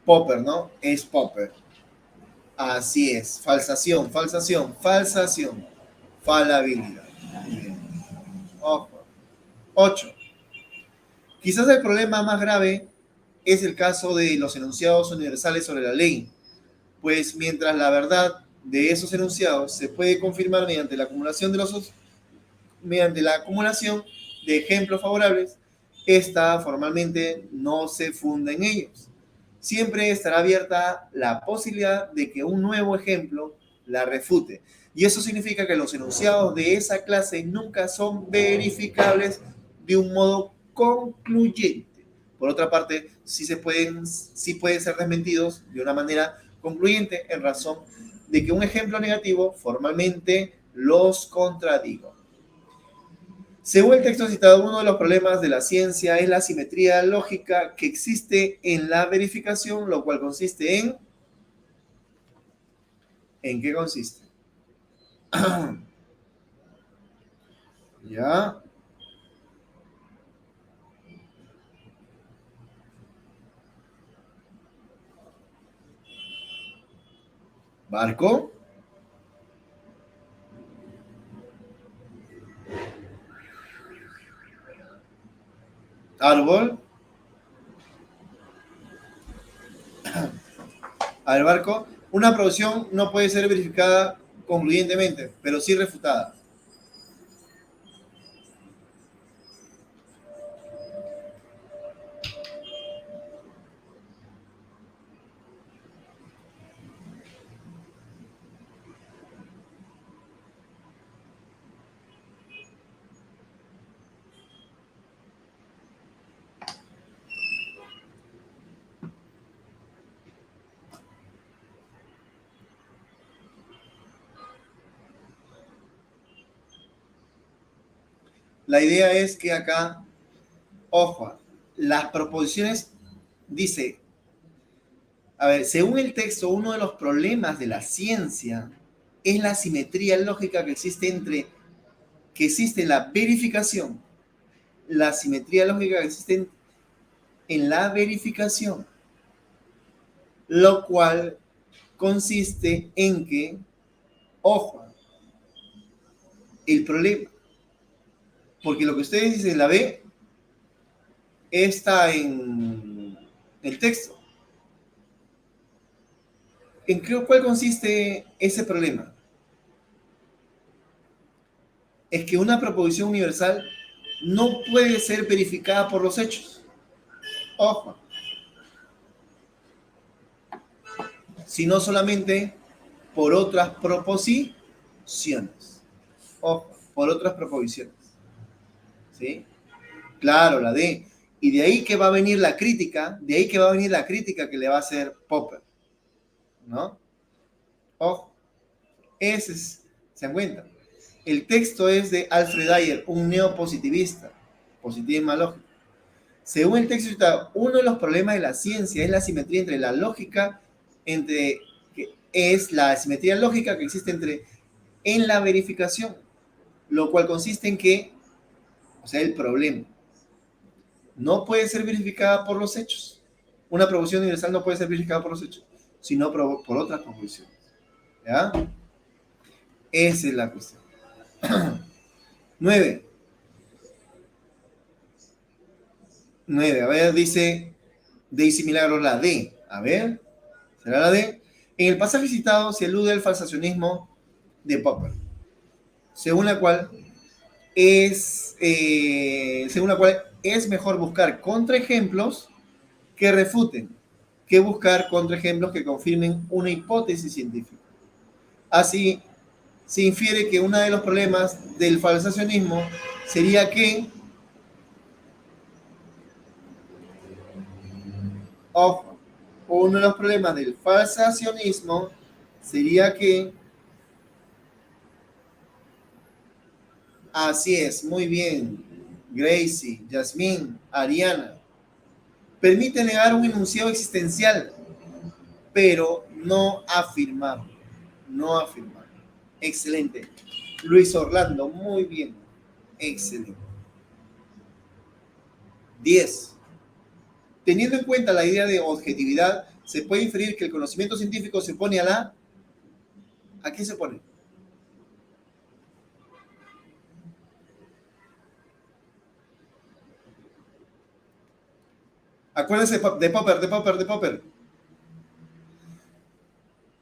Popper, ¿no? Es Popper. Así es. Falsación, falsación, falsación. Falabilidad. Bien. Ojo. 8. Quizás el problema más grave es el caso de los enunciados universales sobre la ley, pues mientras la verdad de esos enunciados se puede confirmar mediante la acumulación de ejemplos favorables, esta formalmente no se funda en ellos. Siempre estará abierta la posibilidad de que un nuevo ejemplo la refute. Y eso significa que los enunciados de esa clase nunca son verificables de un modo concluyente. Por otra parte, sí pueden ser desmentidos de una manera concluyente en razón de que un ejemplo negativo formalmente los contradiga. Según el texto citado, uno de los problemas de la ciencia es la simetría lógica que existe en la verificación, lo cual consiste en... ¿En qué consiste? ¿Ya? ¿Barco? ¿Árbol? Al barco. Una producción no puede ser verificada concluyentemente, pero sí refutada. La idea es que acá, ojo, las proposiciones, dice, a ver, según el texto, uno de los problemas de la ciencia es la simetría lógica que existe en la verificación, la simetría lógica que existe en la verificación, lo cual consiste en que, ojo, el problema, porque lo que ustedes dicen, la B, está en el texto. ¿En cuál consiste ese problema? Es que una proposición universal no puede ser verificada por los hechos. Ojo. Sino solamente por otras proposiciones. Ojo, por otras proposiciones. ¿Sí? Claro, la D. Y de ahí que va a venir la crítica, de ahí que va a venir la crítica que le va a hacer Popper. ¿No? Ojo, ese es, se dan cuenta. El texto es de Alfred Dyer, un neopositivista, positivismo lógico. Según el texto, uno de los problemas de la ciencia es la asimetría entre la lógica, es la asimetría lógica que existe en la verificación, lo cual consiste en que, o sea, el problema no puede ser verificada por los hechos. Una proposición universal no puede ser verificada por los hechos, sino por otras proposiciones. ¿Ya? Esa es la cuestión. 9. 9. A ver, dice Daisy Milagros la D. A ver, ¿será la D? En el pasaje citado se alude al falsacionismo de Popper, según la cual es mejor buscar contraejemplos que refuten, que buscar contraejemplos que confirmen una hipótesis científica. Así, se infiere que uno de los problemas del falsacionismo sería que, ojo, uno de los problemas del falsacionismo sería que, así es, muy bien, Gracie, Yasmín, Ariana, permite negar un enunciado existencial, pero no afirmar. No afirmar. Excelente. Luis Orlando, muy bien. Excelente. 10. Teniendo en cuenta la idea de objetividad, se puede inferir que el conocimiento científico se opone a la... ¿A qué se opone? Acuérdense de Popper.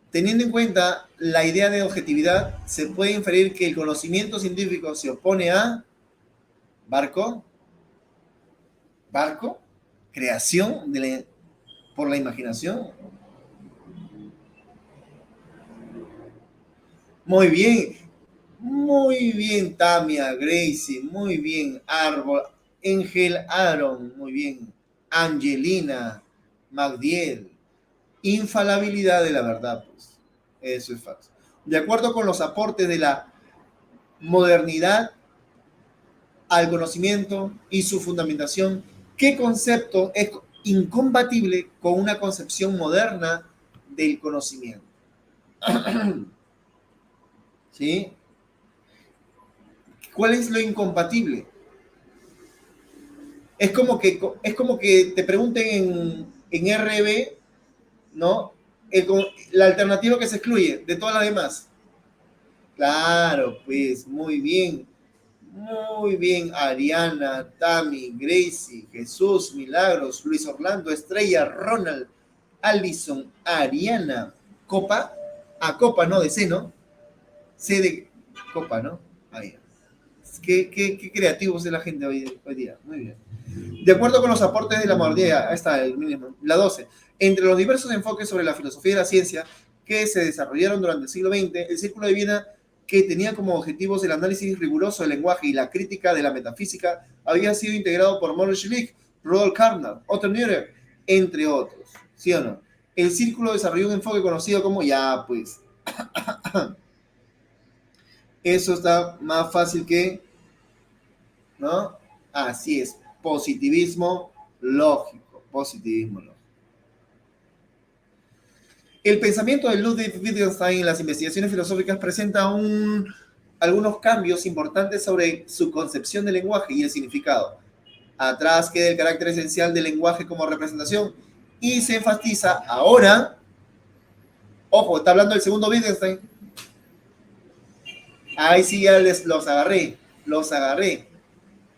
Teniendo en cuenta la idea de objetividad, se puede inferir que el conocimiento científico se opone a... ¿Barco? ¿Barco? ¿Creación por la imaginación? Muy bien, Tamia, Gracie, muy bien, Árbol, Ángel Aaron, muy bien, Angelina, Magdiel, infalibilidad de la verdad, pues, eso es falso. De acuerdo con los aportes de la modernidad al conocimiento y su fundamentación, ¿qué concepto es incompatible con una concepción moderna del conocimiento? ¿Sí? ¿Cuál es lo incompatible? Es como que te pregunten en RB, ¿no? La alternativa que se excluye de todas las demás. Claro, pues muy bien, Ariana, Tami, Gracie, Jesús, Milagros, Luis Orlando, Estrella, Ronald, Allison, Ariana, Copa, a Copa, ¿no? De C, ¿no? C de Copa, ¿no? Ahí. Qué creativos es la gente hoy día. Muy bien. De acuerdo con los aportes de la modernidad, ahí está el mínimo, la 12, entre los diversos enfoques sobre la filosofía de la ciencia que se desarrollaron durante el siglo XX, el Círculo de Viena, que tenía como objetivos el análisis riguroso del lenguaje y la crítica de la metafísica, había sido integrado por Maurice Schlick, Rudolf Carnap, Otto Müller, entre otros. ¿Sí o no? El Círculo desarrolló un enfoque conocido como, ya pues, eso está más fácil que, ¿no? Así es, positivismo lógico, positivismo lógico. El pensamiento de Ludwig Wittgenstein en las investigaciones filosóficas presenta algunos cambios importantes sobre su concepción del lenguaje y el significado. Atrás queda el carácter esencial del lenguaje como representación y se enfatiza ahora, ojo, está hablando del segundo Wittgenstein, ahí sí ya los agarré.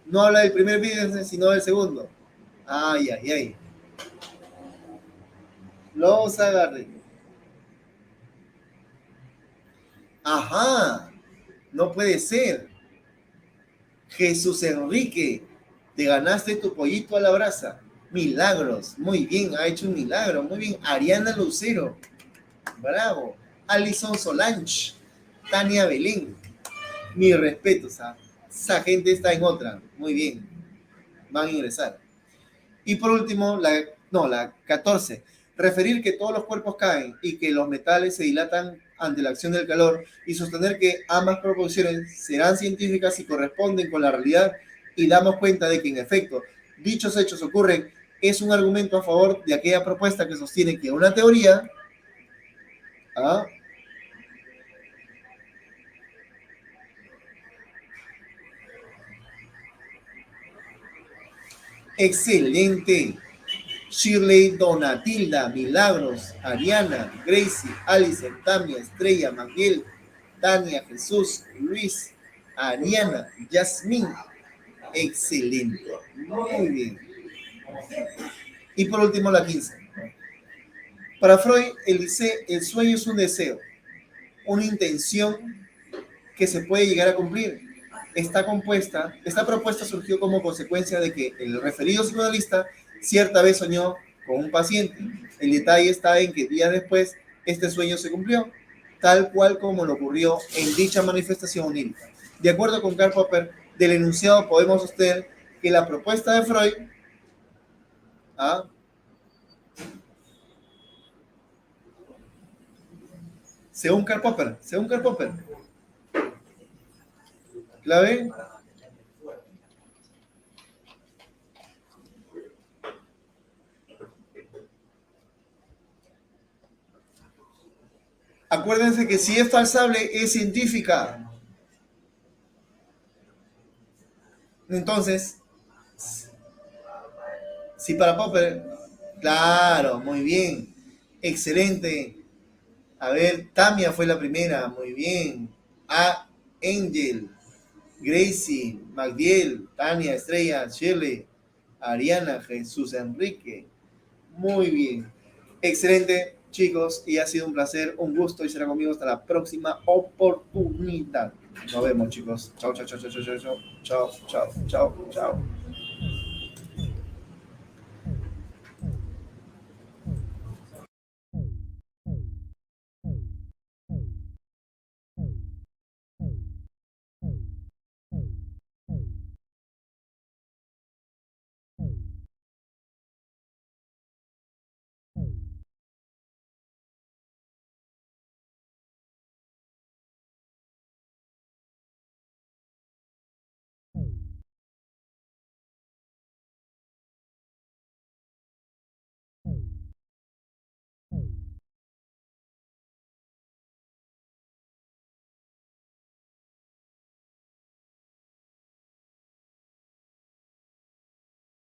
No habla del primer Wittgenstein, sino del segundo. Ay, ay, ay. Los agarré. Ajá, no puede ser. Jesús Enrique, te ganaste tu pollito a la brasa. Milagros, muy bien, ha hecho un milagro, muy bien. Ariana Lucero, bravo. Alison Solange, Tania Belén, mis respetos, esa gente está en otra, muy bien, van a ingresar. Y por último, la 14, referir que todos los cuerpos caen y que los metales se dilatan ante la acción del calor y sostener que ambas proposiciones serán científicas y corresponden con la realidad y damos cuenta de que en efecto dichos hechos ocurren, es un argumento a favor de aquella propuesta que sostiene que una teoría excelente. Shirley, Donatilda, Milagros, Ariana, Gracie, Alice, Tamia, Estrella, Miguel, Tania, Jesús, Luis, Ariana, Yasmín. Excelente. Muy bien. Y por último, la 15. Para Freud, el sueño es un deseo, una intención que se puede llegar a cumplir. Esta propuesta surgió como consecuencia de que el referido psicoanalista cierta vez soñó con un paciente. El detalle está en que días después este sueño se cumplió, tal cual como lo ocurrió en dicha manifestación onírica. De acuerdo con Karl Popper, del enunciado podemos sostener que la propuesta de Freud según Karl Popper, clave. Acuérdense que si es falsable, es científica. Entonces, si para Popper, claro, muy bien, excelente. A ver, Tamia fue la primera, muy bien. Angel, Gracie, Magdiel, Tania, Estrella, Shirley, Ariana, Jesús Enrique. Muy bien. Excelente, chicos, y ha sido un placer, un gusto y será conmigo hasta la próxima oportunidad. Nos vemos, chicos. Chao, chao, chao, chao, chao, chao, chao, chao, chao, chao.